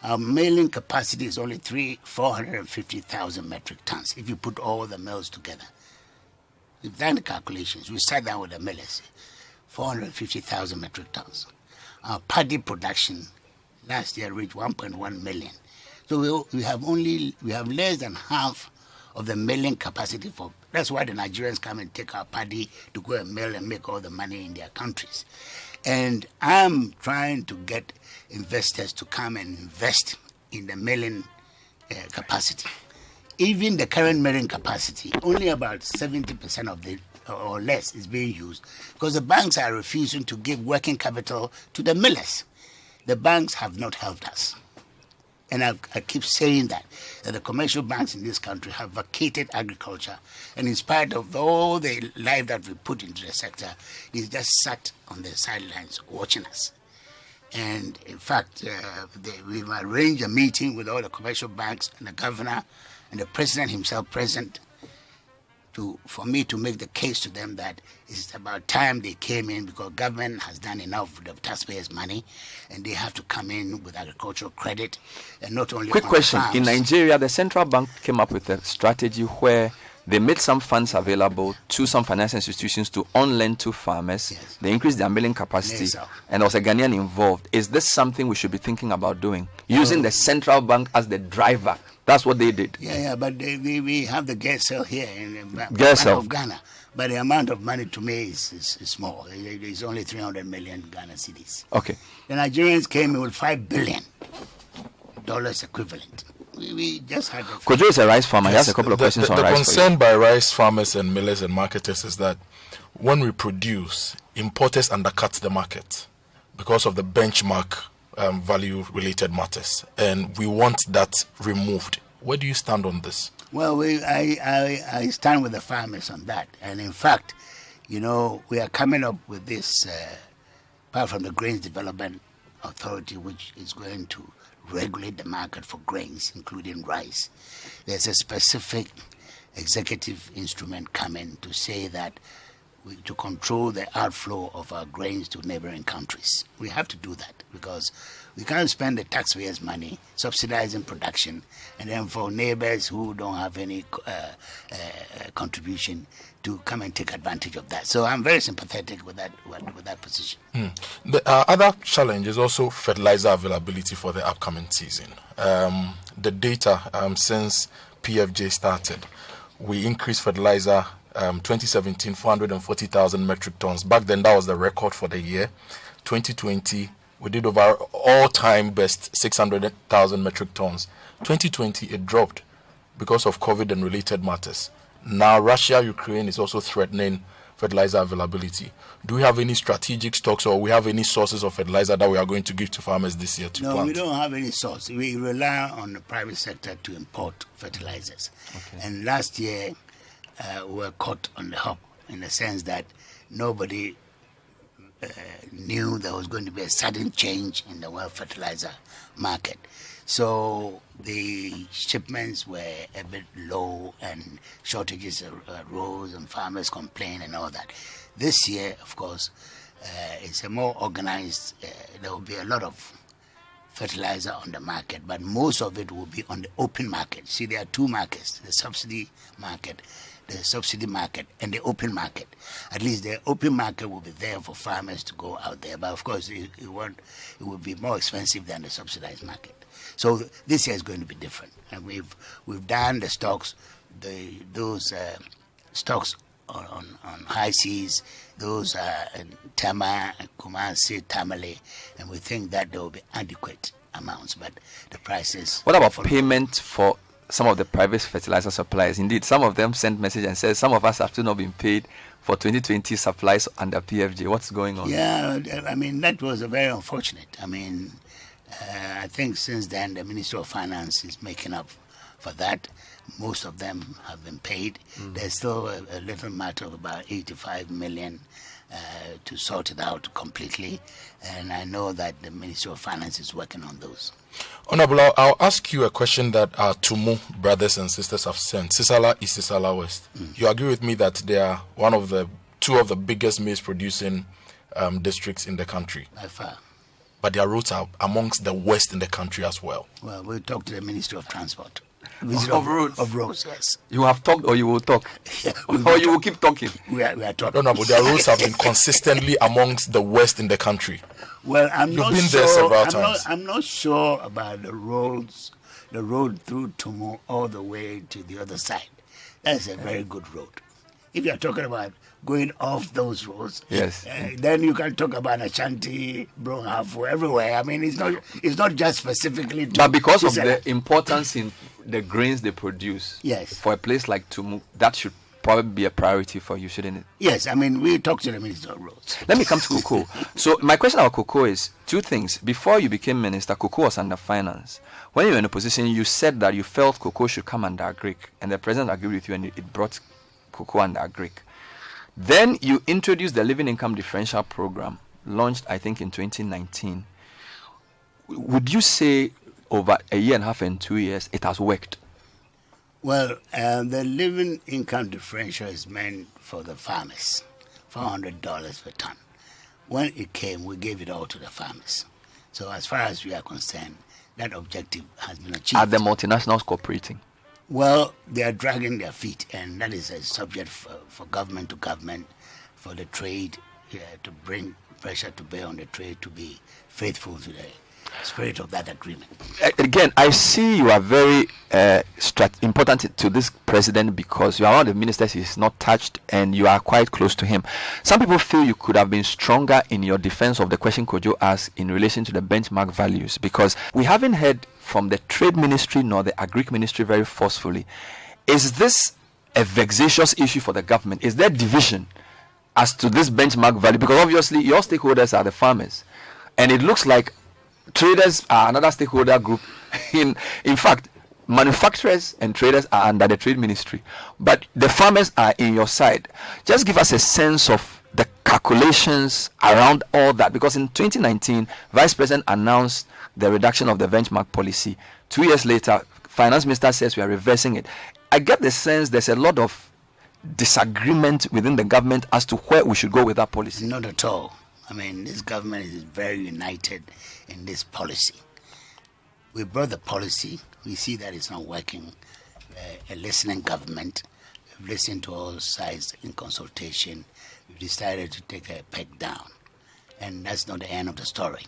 Our milling capacity is only 450,000 metric tons if you put all the mills together. We've done the calculations. We sat down with the millers. 450,000 metric tons. Our paddy production last year reached 1.1 million. So we have less than half of the milling capacity for. That's why the Nigerians come and take our paddy to go and mill and make all the money in their countries. And I'm trying to get investors to come and invest in the milling capacity. Even the current milling capacity, only about 70% of the or less is being used because the banks are refusing to give working capital to the millers. The banks have not helped us. And I keep saying that the commercial banks in this country have vacated agriculture. And in spite of all the life that we put into the sector, it's just sat on the sidelines watching us. And in fact, we've arranged a meeting with all the commercial banks and the governor and the president himself present for me to make the case to them that it's about time they came in because government has done enough with the taxpayers' money and they have to come in with agricultural credit and not only. Quick question. In Nigeria, the central bank came up with a strategy where they made some funds available to some financial institutions to on-lend to farmers. Yes. They increased their milling capacity, Yes, sir. and there was a Ghanaian involved. Is this something we should be thinking about doing? Using the central bank as the driver. That's what they did. Yeah, but we have the gas cell here in Gas cell of Ghana. But the amount of money to me is small. It's only 300 million Ghana cedis. Okay. The Nigerians came in with $5 billion equivalent. We just had. Kojo is a rice farmer. He has a couple of questions on the rice. concern by rice farmers and millers and marketers is that when we produce, importers undercut the market because of the benchmark value-related matters, and we want that removed. Where do you stand on this? Well, I stand with the farmers on that, and in fact, we are coming up with this, apart from the Grains Development Authority, which is going to regulate the market for grains, including rice. There's a specific executive instrument coming to say that to control the outflow of our grains to neighboring countries. We have to do that because we can't spend the taxpayers' money subsidizing production and then for neighbors who don't have any contribution to come and take advantage of that. So I'm very sympathetic with that position. The other challenge is also fertilizer availability for the upcoming season. The data since PFJ started, we increased fertilizer 2017, 440,000 metric tons. Back then, that was the record for the year. 2020, we did over all-time best 600,000 metric tons. 2020, it dropped because of COVID and related matters. Now, Russia, Ukraine is also threatening fertilizer availability. Do we have any strategic stocks or we have any sources of fertilizer that we are going to give to farmers this year to plant? No, we don't have any source. We rely on the private sector to import fertilizers. Okay. And last year, we were caught on the hop in the sense that nobody knew there was going to be a sudden change in the world fertilizer market. So the shipments were a bit low and shortages arose and farmers complained and all that. This year, of course, it's a more organized, there will be a lot of fertilizer on the market, but most of it will be on the open market. See, there are two markets, the subsidy market and the open market. At least the open market will be there for farmers to go out there, but of course it will be more expensive than the subsidized market. So this year is going to be different, and we've done the stocks, those stocks on high seas, those in Tama, Kumasi, Tamale, and we think that there will be adequate amounts, but the prices. What about payment for some of the private fertilizer suppliers? Indeed, some of them sent message and said some of us have still not been paid for 2020 supplies under PFJ. What's going on? Yeah, I mean, that was very unfortunate. I mean, I think since then the Ministry of Finance is making up for that. Most of them have been paid. There's still a little matter of about 85 million to sort it out completely. And I know that the Ministry of Finance is working on those. Honorable, I'll ask you a question that our Tumu brothers and sisters have sent. Sisala East, Sisala West. You agree with me that they are two of the biggest maize producing districts in the country? By far. But their roads are amongst the worst in the country as well. Well, we'll talk to the Ministry of Transport. Visit Of roads. Of roads, yes. You have talked or you will talk? Or you will keep talking? We are talking. No, but their roads have been consistently amongst the worst in the country. Well, I'm You've not been sure. there several times. I'm not sure about the roads, the road through Tumu all the way to the other side. That's a very good road. If you're talking about going off those roads, yes, then you can talk about Ashanti, Bronhafu, everywhere. I mean, it's not just specifically. But because of the importance in the grains they produce, yes, for a place like Tumu, that should probably be a priority for you, shouldn't it? Yes, I mean, we talked to the Minister of Roads. Let me come to cocoa. So my question about cocoa is two things. Before you became minister, cocoa was under finance. When you were in a position, you said that you felt cocoa should come under Agric, and the president agreed with you, and it brought cocoa under Agric. Then you introduced the living income differential program, launched I think in 2019. Would you say over a year and a half and 2 years it has worked? Well, the living income differential is meant for the farmers, $400 per ton. When it came, we gave it all to the farmers. So as far as we are concerned, that objective has been achieved. Are the multinationals cooperating? Well, they are dragging their feet, and that is a subject for government to government, for the trade to bring pressure to bear on the trade to be faithful to the spirit of that agreement. Again, I see you are very important to this president because you are one of the ministers he's not touched and you are quite close to him. Some people feel you could have been stronger in your defense of the question Kojo asked in relation to the benchmark values, because we haven't heard from the trade ministry nor the agric ministry very forcefully. Is this a vexatious issue for the government? Is there division as to this benchmark value? Because obviously your stakeholders are the farmers, and it looks like traders are another stakeholder group. In fact, manufacturers and traders are under the trade ministry, but the farmers are in your side. Just give us a sense of the calculations around all that, because in 2019 Vice President announced the reduction of the benchmark policy. 2 years later, Finance Minister says we are reversing it. I get the sense there's a lot of disagreement within the government as to where we should go with that policy. Not at all. I mean, this government is very united in this policy. We brought the policy. We see that it's not working. A listening government. We've listened to all sides in consultation. We've decided to take a peg down. And that's not the end of the story.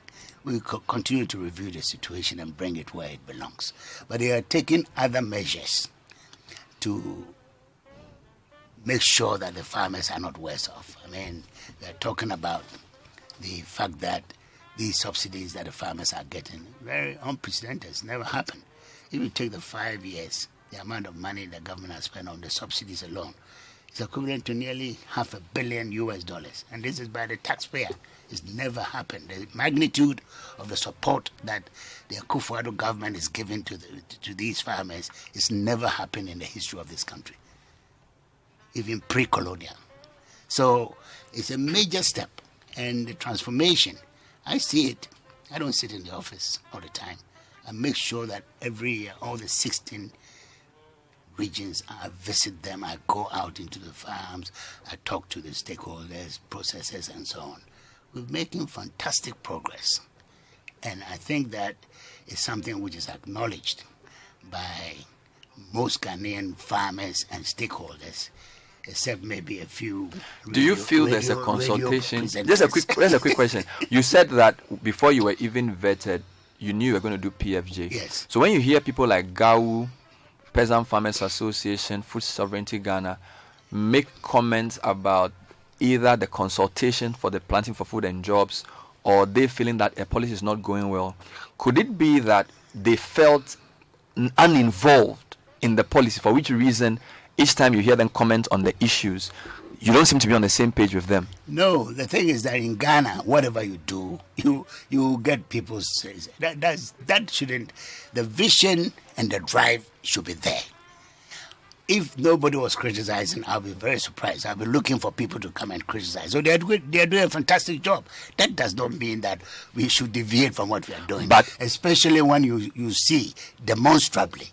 We continue to review the situation and bring it where it belongs. But they are taking other measures to make sure that the farmers are not worse off. I mean, they're talking about the fact that these subsidies that the farmers are getting, very unprecedented, it's never happened. If you take the 5 years, the amount of money the government has spent on the subsidies alone, it's equivalent to nearly $500 million US. And this is by the taxpayer. It's never happened. The magnitude of the support that the Akufo-Addo government is giving to these farmers is never happened in the history of this country, even pre-colonial. So it's a major step. And the transformation, I see it. I don't sit in the office all the time. I make sure that every year, all the 16 regions, I visit them, I go out into the farms, I talk to the stakeholders, processors, and so on. We're making fantastic progress. And I think that is something which is acknowledged by most Ghanaian farmers and stakeholders, except maybe a few. Do you feel there's a consultation? Just a quick question. You said that before you were even vetted, you knew you were going to do PFJ. Yes. So when you hear people like GAU, Peasant Farmers Association, Food Sovereignty Ghana, make comments about either the consultation for the Planting for Food and Jobs, or they feeling that a policy is not going well, could it be that they felt uninvolved in the policy, for which reason each time you hear them comment on the issues, you don't seem to be on the same page with them? No, the thing is that in Ghana, whatever you do, you get people say that shouldn't. The vision and the drive should be there. If nobody was criticizing, I'll be very surprised. I'll be looking for people to come and criticize. So they're doing a fantastic job. That does not mean that we should deviate from what we are doing. But especially when you see demonstrably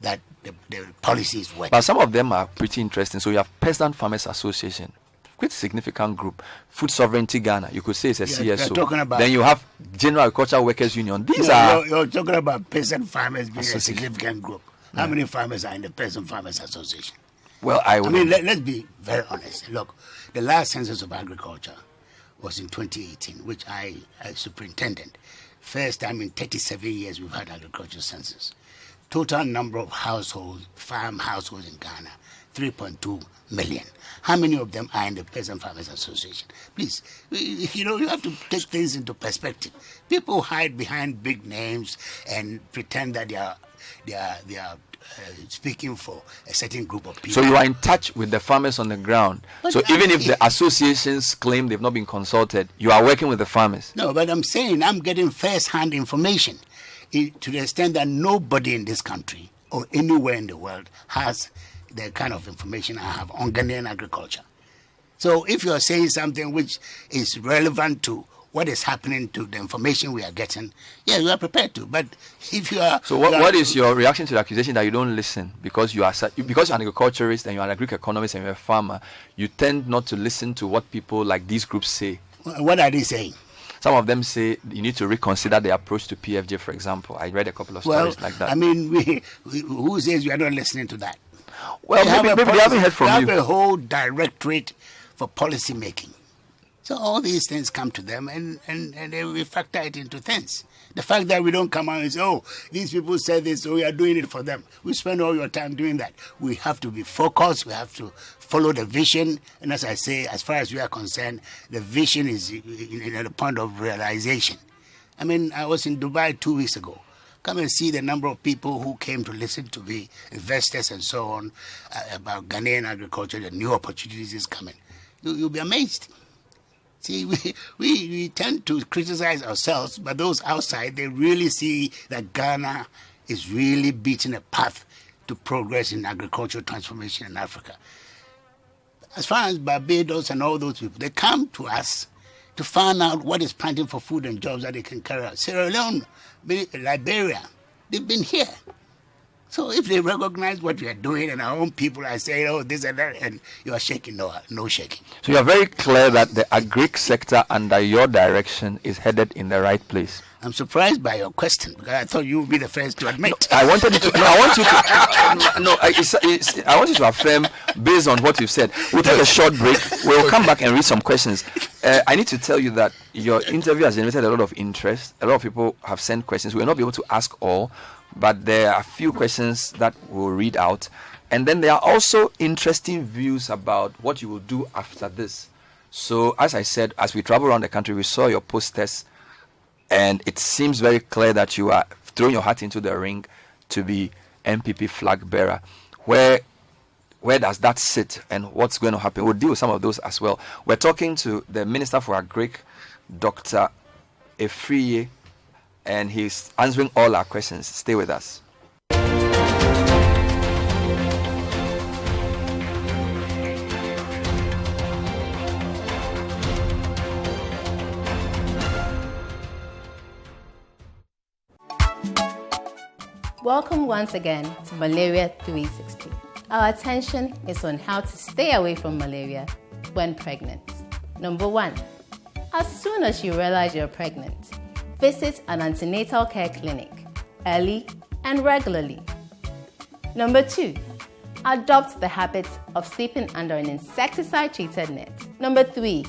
that the policy is working. But some of them are pretty interesting. So you have Peasant Farmers Association, quite a significant group. Food Sovereignty Ghana, you could say it's a CSO. Talking about, then you have General Agricultural Workers Union. You're talking about peasant farmers being a significant group. How many farmers are in the Peasant Farmers Association? Well, I mean, let's be very honest. Look, the last census of agriculture was in 2018, which I, as superintendent, first time in 37 years we've had agriculture census. Total number of households, farm households in Ghana, 3.2 million. How many of them are in the Peasant Farmers Association? Please, you have to take things into perspective. People hide behind big names and pretend that they are speaking for a certain group of people. So you are in touch with the farmers on the ground. So even if the associations claim they've not been consulted, you are working with the farmers. No, but I'm saying I'm getting first-hand information to the extent that nobody in this country or anywhere in the world has the kind of information I have on Ghanaian agriculture. So if you are saying something which is relevant to what is happening to the information we are getting, yeah, we are prepared to. But if you are... So what is your reaction to the accusation that you don't listen? Because you're an agriculturist and you're an Agric economist and you're a farmer, you tend not to listen to what people like these groups say. What are they saying? Some of them say you need to reconsider the approach to PFJ, for example. I read a couple of stories like that. I mean, who says we are not listening to that? Well, maybe they haven't heard from you. We have a whole directorate for policy making. So all these things come to them and we factor it into things. The fact that we don't come out and say, oh, these people said this, so we are doing it for them. We spend all your time doing that. We have to be focused. We have to follow the vision. And as I say, as far as we are concerned, the vision is at the point of realization. I mean, I was in Dubai 2 weeks ago. Come and see the number of people who came to listen to me, investors and so on, about Ghanaian agriculture, the new opportunities is coming. You'll be amazed. See, we tend to criticize ourselves, but those outside, they really see that Ghana is really beating a path to progress in agricultural transformation in Africa. As far as Barbados and all those people, they come to us to find out what is planting for food and jobs that they can carry out. Sierra Leone, Liberia, they've been here. So if they recognize what we are doing and our own people are saying, oh, this and that, and you are shaking, no shaking. So you are very clear that the Agric sector under your direction is headed in the right place. I'm surprised by your question because I thought you would be the first to admit. I want you to affirm based on what you've said. We'll take a short break. We'll come back and read some questions. I need to tell you that your interview has generated a lot of interest. A lot of people have sent questions. We will not be able to ask all, but there are a few questions that we'll read out. And then there are also interesting views about what you will do after this. So, as I said, as we travel around the country, we saw your posters, and it seems very clear that you are throwing your hat into the ring to be MPP flag bearer. Where does that sit, and what's going to happen? We'll deal with some of those as well. We're talking to the Minister for Agric, Dr. Afriyie, and he's answering all our questions. Stay with us. Welcome once again to Malaria 360. Our attention is on how to stay away from malaria when pregnant. Number 1, as soon as you realize you're pregnant, visit an antenatal care clinic early and regularly. Number 2, adopt the habit of sleeping under an insecticide-treated net. Number 3,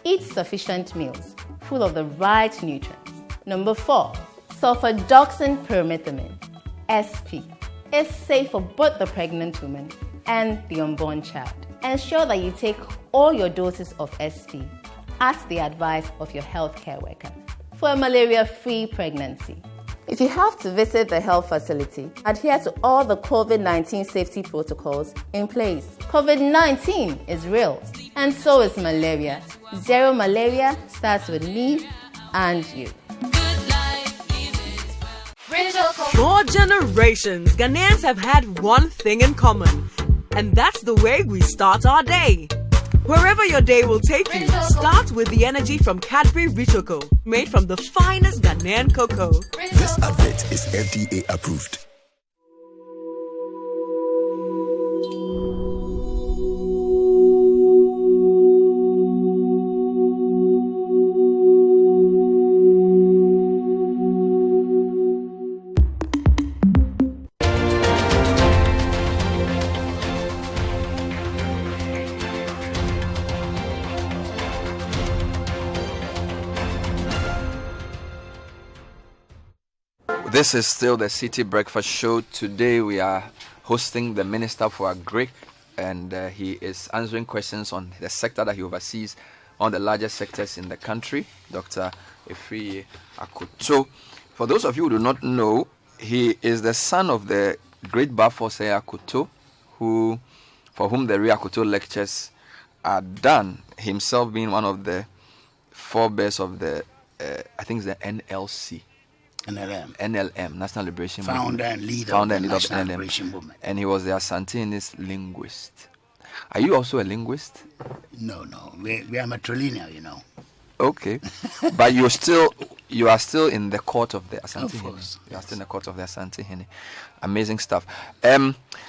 eat sufficient meals full of the right nutrients. Number 4, sulfadoxine pyrimethamine, SP, is safe for both the pregnant woman and the unborn child. Ensure that you take all your doses of SP at the advice of your healthcare worker for a malaria-free pregnancy. If you have to visit the health facility, adhere to all the COVID-19 safety protocols in place. COVID-19 is real, and so is malaria. Zero malaria starts with me and you. For generations, Ghanaians have had one thing in common, and that's the way we start our day. Wherever your day will take you, start with the energy from Cadbury Richoco, made from the finest Ghanaian cocoa. This advert is FDA approved. This is still the City Breakfast Show. Today we are hosting the Minister for Agric, and he is answering questions on the sector that he oversees, on the largest sectors in the country, Dr. Owusu Akoto. For those of you who do not know, he is the son of the great Bafose Akoto, for whom the Akoto lectures are done, himself being one of the forebears of the, I think it's the NLC. NLM, National Liberation Movement. Founder and leader of the National Liberation Movement. And he was the Asanteanist linguist. Are you also a linguist? No. We are matrilineal, you know. Okay. But you are still in the court of the Asante. Of course. You are still in the court of the Asante. Amazing stuff.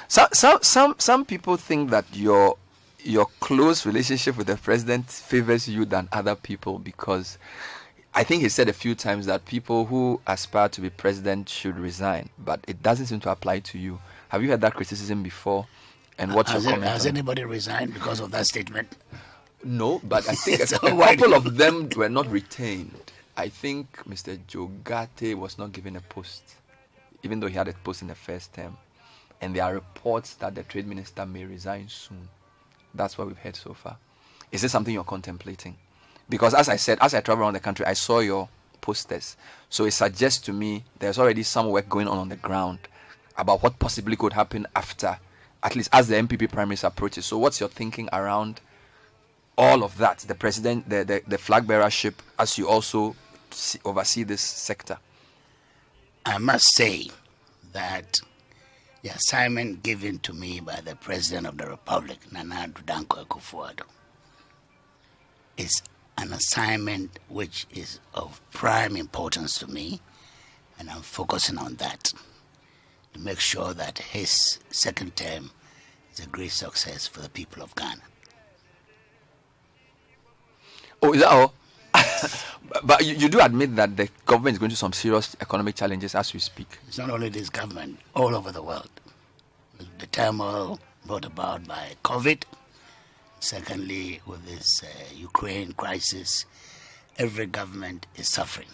Some people think that your close relationship with the president favors you than other people, because I think he said a few times that people who aspire to be president should resign, but it doesn't seem to apply to you. Have you heard that criticism before? And what's your comment? Has anybody resigned because of that statement? No, but I think a couple of them were not retained. I think Mr. Jogate was not given a post, even though he had a post in the first term. And there are reports that the trade minister may resign soon. That's what we've heard so far. Is this something you're contemplating? Because as I said, as I travel around the country, I saw your posters. So it suggests to me there's already some work going on the ground about what possibly could happen after, at least as the MPP primaries approaches. So what's your thinking around all of that, the president, the flag bearership, as you also oversee this sector? I must say that the assignment given to me by the President of the Republic, Nana Addo Akufo-Addo, is an assignment which is of prime importance to me, and I'm focusing on that to make sure that his second term is a great success for the people of Ghana. Oh, is that all? But you do admit that the government is going through some serious economic challenges as we speak. It's not only this government, all over the world. The turmoil brought about by COVID. Secondly, with this Ukraine crisis, every government is suffering.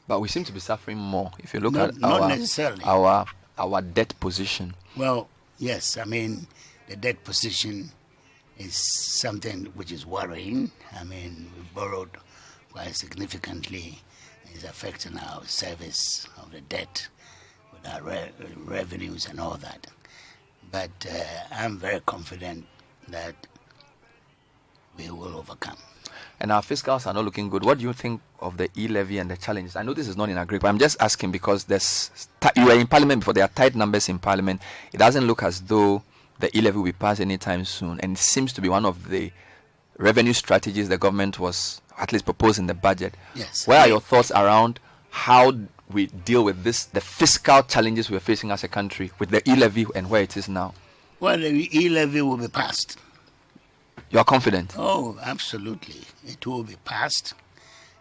But we seem to be suffering more if you look not at necessarily. our debt position. Well, yes, I mean, the debt position is something which is worrying. I mean, we borrowed quite significantly. It's affecting our service of the debt with our revenues and all that. But I'm very confident that we will overcome. And our fiscals are not looking good. What do you think of the e-levy and the challenges? I know this is not in Agric, but I'm just asking because you were in Parliament before. There are tight numbers in Parliament. It doesn't look as though the e-levy will be passed anytime soon. And it seems to be one of the revenue strategies the government was at least proposed in the budget. Yes. What are your thoughts around how we deal with this, the fiscal challenges we're facing as a country with the e-levy and where it is now? Well, the e-levy will be passed. You are confident? Oh, absolutely. It will be passed,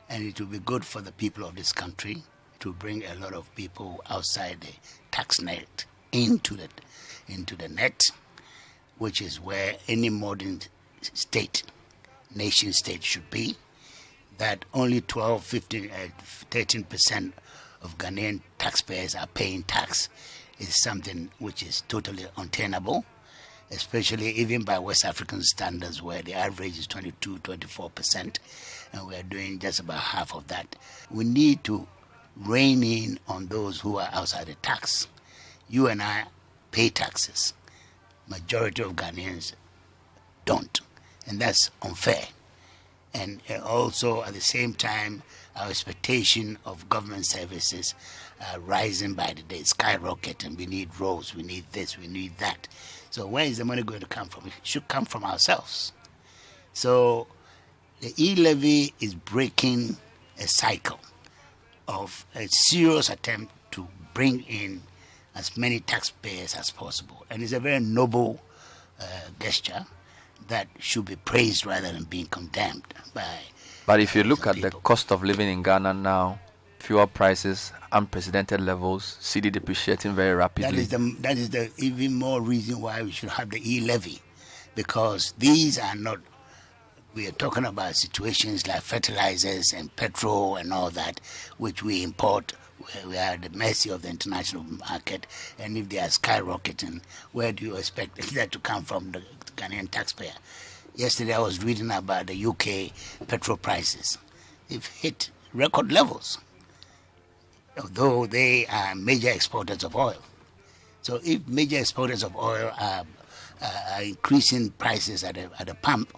and it will be good for the people of this country to bring a lot of people outside the tax net into the net, which is where any modern state, nation state should be. That only 12, 15, 13% of Ghanaian taxpayers are paying tax is something which is totally untenable, especially even by West African standards where the average is 22, 24%, and we are doing just about half of that. We need to rein in on those who are outside the tax. You and I pay taxes. Majority of Ghanaians don't, and that's unfair. And also at the same time, our expectation of government services are rising by the day, skyrocket, and we need roads, we need this, we need that. So where is the money going to come from? It should come from ourselves. So the e-levy is breaking a cycle of a serious attempt to bring in as many taxpayers as possible. And it's a very noble gesture that should be praised rather than being condemned by. But if you look at the cost of living in Ghana now, fuel prices, unprecedented levels, CD depreciating very rapidly. That is the even more reason why we should have the e-levy, because these are not. We are talking about situations like fertilizers and petrol and all that, which we import we are at the mercy of the international market, and if they are skyrocketing, where do you expect that to come from, the Ghanaian taxpayer? Yesterday I was reading about the UK petrol prices. They've hit record levels, although they are major exporters of oil. So if major exporters of oil are increasing prices at the pump,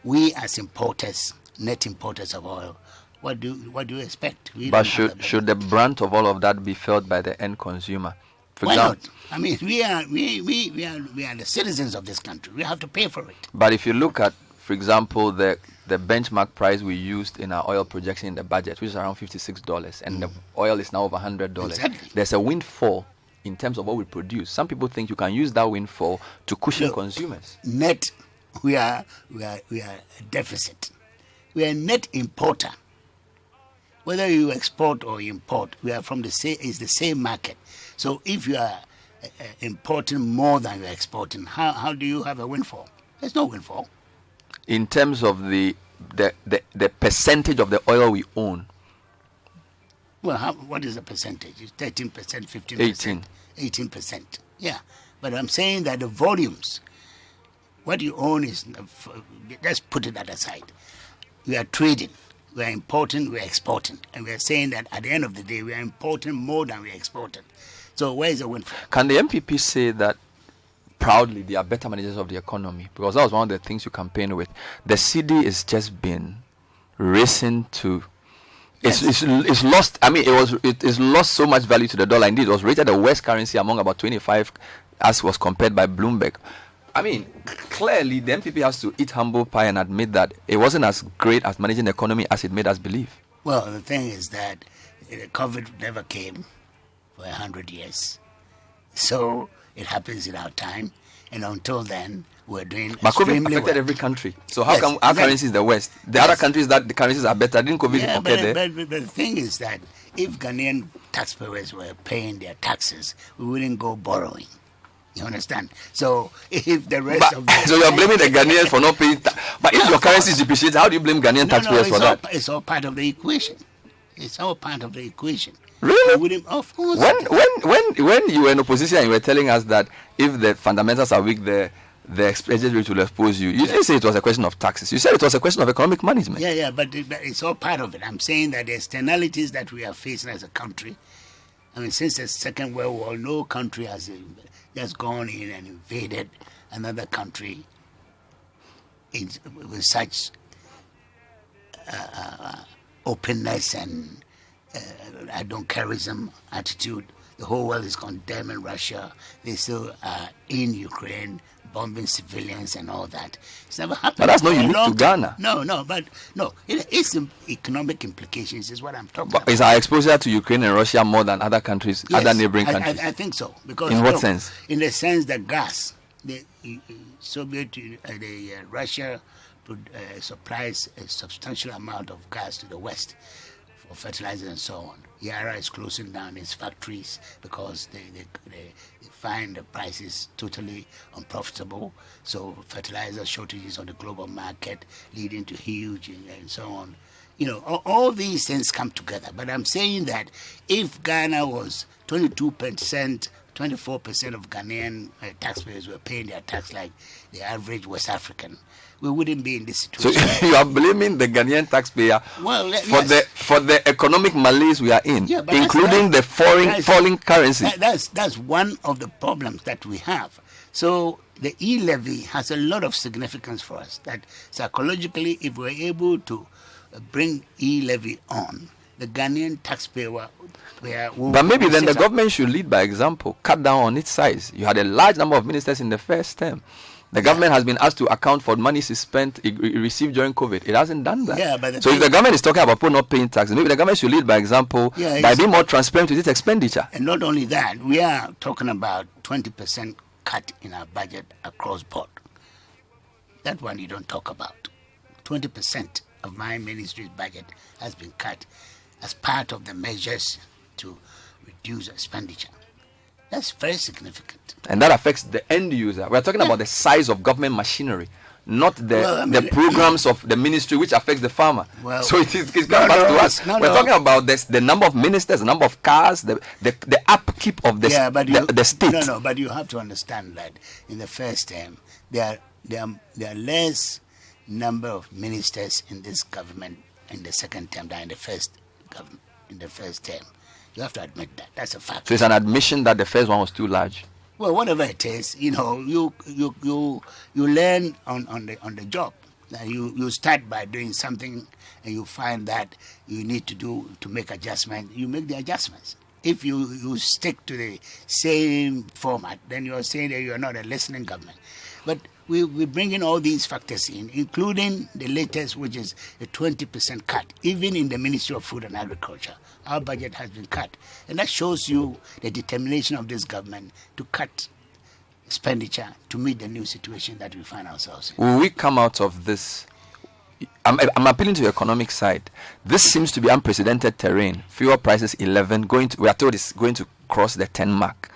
we as importers, net importers of oil, what do you expect? But should the brunt of all of that be felt by the end consumer? For Why example, not? I mean, we are the citizens of this country. We have to pay for it. But if you look at, for example, the benchmark price we used in our oil projection in the budget, which is around $56, and the oil is now over $100. Exactly. There's a windfall in terms of what we produce. Some people think you can use that windfall to cushion consumers. Net, we are a deficit. We are a net importer. Whether you export or import, we are from the same market. So if you are importing more than you're exporting, how do you have a windfall? There's no windfall. In terms of the percentage of the oil we own. Well, what is the percentage? It's 13%, 15%? 18. 18%. Yeah. But I'm saying that the volumes, what you own is, let's put it that aside. We are trading. We are importing, we are exporting. And we are saying that at the end of the day, we are importing more than we are exporting. So where is the windfall? Can the MPP say that proudly they are better managers of the economy? Because that was one of the things you campaigned with. The CD is just been racing to... Yes. It's lost. I mean, it is lost so much value to the dollar. Indeed, it was rated the worst currency among about 25, as was compared by Bloomberg. I mean, clearly the MPP has to eat humble pie and admit that it wasn't as great as managing the economy as it made us believe. Well, the thing is that COVID never came for 100 years. So it happens in our time. And until then, we're doing but COVID affected well. Every country. So how come our currency is the worst? The other countries that the currencies are better, didn't COVID occur there? But the thing is that if Ghanaian taxpayers were paying their taxes, we wouldn't go borrowing. You understand? So if the rest of the... So you're blaming the Ghanaians for not paying but if your currency is depreciated, how do you blame Ghanaian taxpayers for that? It's all part of the equation. It's all part of the equation. Really? Of course. When you were in opposition and you were telling us that if the fundamentals are weak, the exchange rate will expose you. You didn't say it was a question of taxes. You said it was a question of economic management. Yeah, but it's all part of it. I'm saying that the externalities that we are facing as a country, I mean, since the Second World War, no country has just gone in and invaded another country with such openness and I don't careism attitude. The whole world is condemning Russia. They still are in Ukraine, bombing civilians and all that. It's never happened. But that's not unique to Ghana. No. It's economic implications is what I'm talking about. Is our exposure to Ukraine and Russia more than other countries, other neighboring countries? I think so. Because in what sense? In the sense that gas, Russia supplies a substantial amount of gas to the West for fertilizer and so on. Yara is closing down its factories because they find the prices totally unprofitable. So fertilizer shortages on the global market leading to huge and so on. You know, all these things come together. But I'm saying that if Ghana was 22%, 24% of Ghanaian taxpayers were paying their tax like the average West African, we wouldn't be in this situation. So you are blaming the Ghanaian taxpayer for the economic malaise we are in, including the falling currency. That's one of the problems that we have. So the e-levy has a lot of significance for us. That psychologically, if we're able to bring e-levy on, the Ghanaian taxpayer will... But maybe then the government should lead by example, cut down on its size. You had a large number of ministers in the first term. The government has been asked to account for money spent, received during COVID. It hasn't done that. Yeah, but so if the government is talking about people not paying taxes, maybe the government should lead by example by being more transparent with its expenditure. And not only that, we are talking about 20% cut in our budget across board. That one you don't talk about. 20% of my ministry's budget has been cut as part of the measures to reduce expenditure. That's very significant. And that affects the end user. We're talking about the size of government machinery. not the programs of the ministry which affects the farmer. Well, so it's coming back to us. We're talking about this, the number of ministers, the number of cars, the upkeep of the state. No, but you have to understand that in the first term, there are less number of ministers in this government in the second term than in the first term. You have to admit that. That's a fact. So it's an admission that the first one was too large. Well, whatever it is, you learn on the job. You start by doing something, and you find that you need to make adjustment. You make the adjustments. If you stick to the same format, then you're saying that you're not a listening government. But we bring in all these factors in, including the latest, which is a 20% cut. Even in the Ministry of Food and Agriculture, our budget has been cut. And that shows you the determination of this government to cut expenditure to meet the new situation that we find ourselves in. Will we come out of this? I'm appealing to the economic side. This seems to be unprecedented terrain. Fuel prices 11, we are told it's going to cross the 10 mark.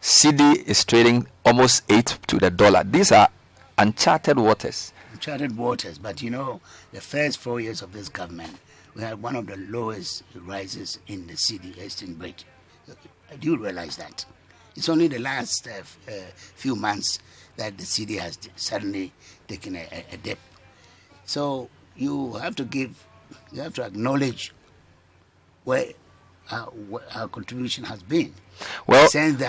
CD is trading almost 8 to the dollar. These are uncharted waters. Uncharted waters, but the first 4 years of this government, we had one of the lowest rises in the CD exchange rate. Do you realize that? It's only the last few months that the CD has suddenly taken a dip. So you have to acknowledge where our contribution has been. Well,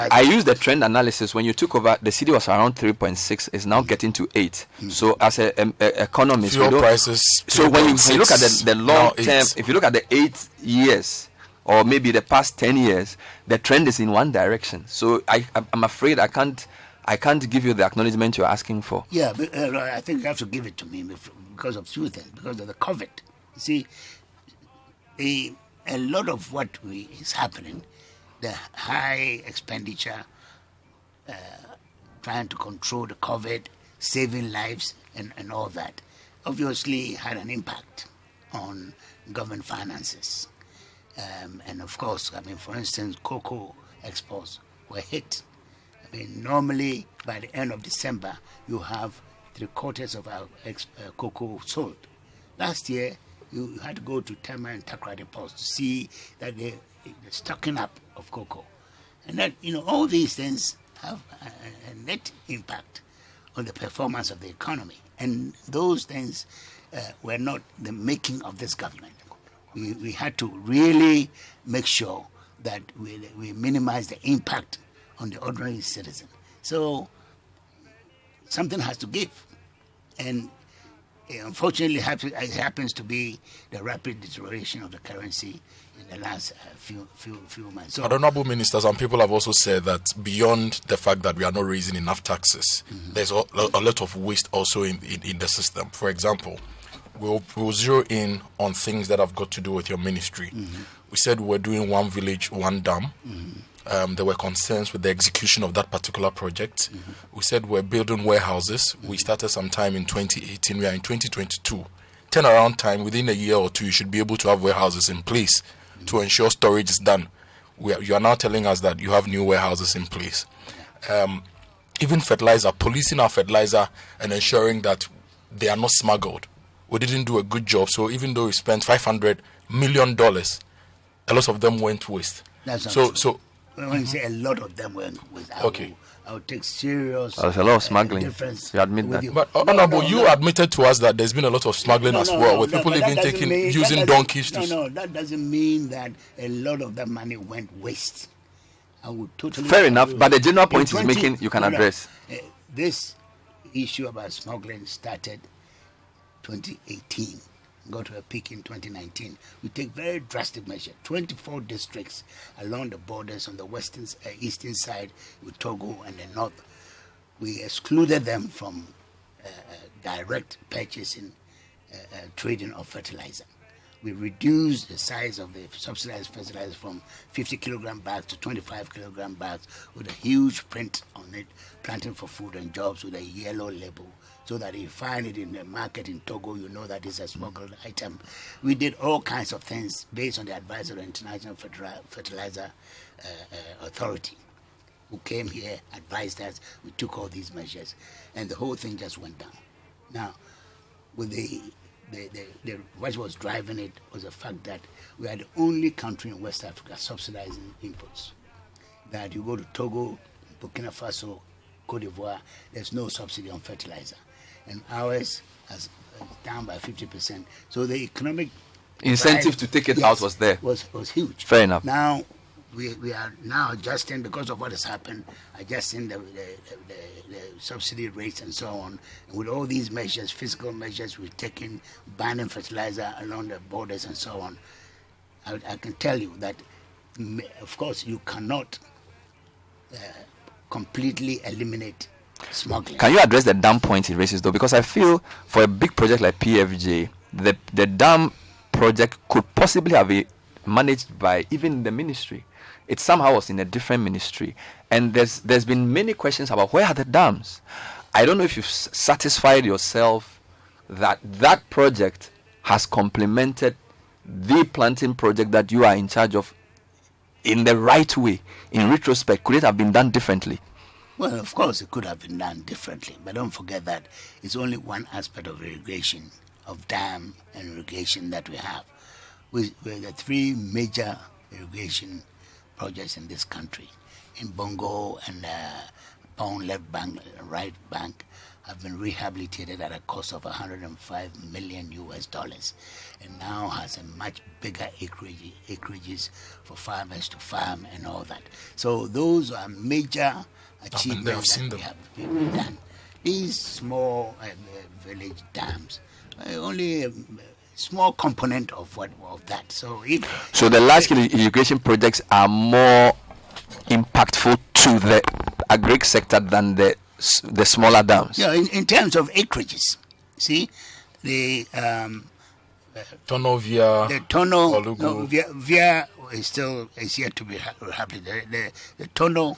I use the trend analysis. When you took over, the CD was around 3.6. It's now getting to 8. So as an economist, fuel prices. So when you look at the long term, if you look at the 8 years or maybe the past 10 years, the trend is in one direction. So I'm afraid I can't give you the acknowledgement you're asking for. Yeah, but I think you have to give it to me because of two things. Because of the COVID. You see, a lot of what is happening, the high expenditure, trying to control the COVID, saving lives, and all that, obviously had an impact on government finances. And of course, for instance, cocoa exports were hit. Normally by the end of December, you have 3/4 of our cocoa sold. Last year, you had to go to Tema and Takra depots to see that the stocking up of cocoa. And that, all these things have a net impact on the performance of the economy. And those things were not the making of this government. We had to really make sure that we minimize the impact on the ordinary citizen. So something has to give. And unfortunately, it happens to be the rapid deterioration of the currency in the last few months. So, Honorable Minister, some people have also said that beyond the fact that we are not raising enough taxes, there's a lot of waste also in the system. For example, we'll zero in on things that have got to do with your ministry. We said we're doing one village, one dam. There were concerns with the execution of that particular project. We said we're building warehouses. We started sometime in 2018. We are in 2022. Turnaround time, within a year or two, you should be able to have warehouses in place to ensure storage is done. You are now telling us that you have new warehouses in place. Even fertilizer, policing our fertilizer and ensuring that they are not smuggled. We didn't do a good job. So even though we spent $500 million, a lot of them went waste. That's not true. So when you say a lot of them went waste, I would take serious. There's a lot of smuggling. You admit that. But Honorable, you admitted to us that there's been a lot of smuggling as well, with people even using donkeys to. No, that doesn't mean that a lot of that money went waste. I would totally. Fair enough, but the general point he's making, you can address. This issue about smuggling started 2018. Got to a peak in 2019. We take very drastic measures. 24 districts along the borders on the eastern side with Togo and the north. We excluded them from direct purchasing, trading of fertilizer. We reduced the size of the subsidized fertilizer from 50 kilogram bags to 25 kilogram bags with a huge print on it, planting for food and jobs with a yellow label, so that if you find it in the market in Togo, you know that it's a smuggled item. We did all kinds of things based on the advice of the International Fertilizer Authority, who came here, advised us. We took all these measures, and the whole thing just went down. Now, with what was driving it was the fact that we are the only country in West Africa subsidizing imports. That you go to Togo, Burkina Faso, Cote d'Ivoire, there's no subsidy on fertilizer. And ours has down by 50%. So the economic incentive to take it out was there. Was huge. Fair enough. Now, we are now adjusting, because of what has happened, adjusting the subsidy rates and so on. And with all these measures, fiscal measures we've taken, banning fertilizer along the borders and so on, I can tell you that, of course, you cannot completely eliminate smuggling. Can you address the dam point it raises, though? Because I feel for a big project like PFJ, the dam project could possibly have been managed by even the ministry. It somehow was in a different ministry, and there's been many questions about where are the dams. I don't know if you've satisfied yourself that that project has complemented the planting project that you are in charge of in the right way. In retrospect, could it have been done differently? Well, of course, it could have been done differently, but don't forget that it's only one aspect of irrigation, of dam and irrigation that we have. We're the three major irrigation projects in this country. In Bongo and Pound left bank, right bank, have been rehabilitated at a cost of $105 million, and now has a much bigger acreages for farmers to farm and all that. So those are major achievements that we have done. These small village dams are only a small component of that. So the large-scale irrigation projects are more impactful to the agric sector than the smaller dams. Yeah, in terms of acreages. See, the Tono via the Tono via is yet to be happy. The Tono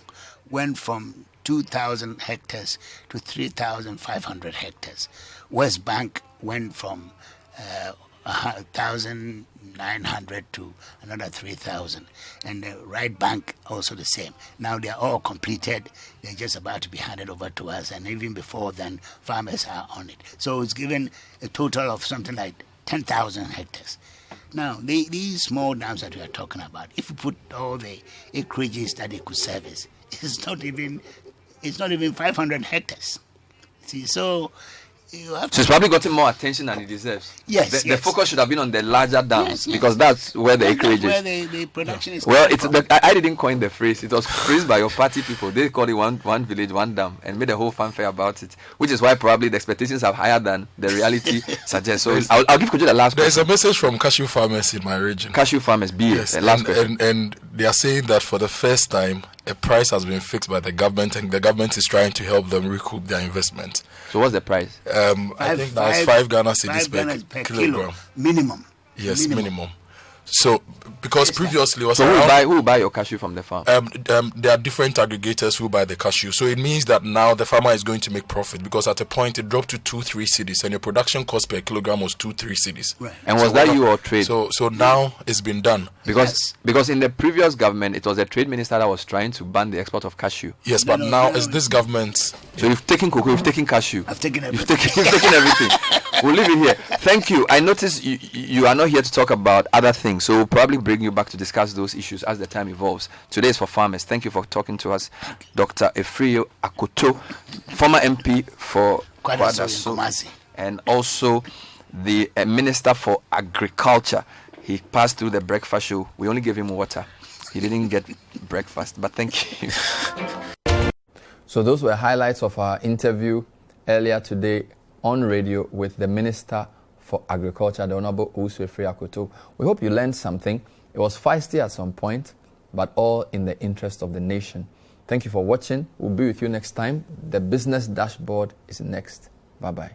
went from 2,000 hectares to 3,500 hectares. West Bank went from 1,900 to another 3,000, and the right bank also the same. Now they are all completed. They're just about to be handed over to us, and even before then, farmers are on it. So it's given a total of something like 10,000 hectares. Now these small dams that we are talking about, if you put all the acreages that they could service, it's not even 500 hectares. See, so. So it's probably gotten more attention than it deserves. Yes, the focus should have been on the larger dams, because that's where the acreage is. Where the production is. Well, I didn't coin the phrase. It was phrased by your party people. They called it one village, one dam, and made a whole fanfare about it, which is why probably the expectations are higher than the reality suggests. So I'll give Kojo the last question. There's a message from cashew farmers in my region. Cashew farmers, yes, last question. And they are saying that for the first time, a price has been fixed by the government, and the government is trying to help them recoup their investment. So what's the price? I think that's 5 Ghana cedis per kilogram. Minimum. Yes, minimum. So, because previously was who buy your cashew from the farm? There are different aggregators who buy the cashew. So it means that now the farmer is going to make profit, because at a point it dropped to 2-3 cedis, and your production cost per kilogram was 2-3 cedis. Right. And was that you or trade? So now it's been done. Because in the previous government, it was the trade minister that was trying to ban the export of cashew. Yes, but now it's this government. So you've taken cocoa, you've taken cashew. I've taken everything. You've taken everything. We'll leave it here. Thank you. I notice you are not here to talk about other things, so we'll probably bring you back to discuss those issues as the time evolves. Today is for farmers. Thank you for talking to us, Dr. Owusu Akoto, former MP for Kwadaso, and also the Minister for Agriculture. He passed through the breakfast show. We only gave him water. He didn't get breakfast, but thank you. So those were highlights of our interview earlier today on radio with the Minister for Agriculture, the Honorable Owusu Akoto. We hope you learned something. It was feisty at some point, but all in the interest of the nation. Thank you for watching. We'll be with you next time. The Business Dashboard is next. Bye-bye.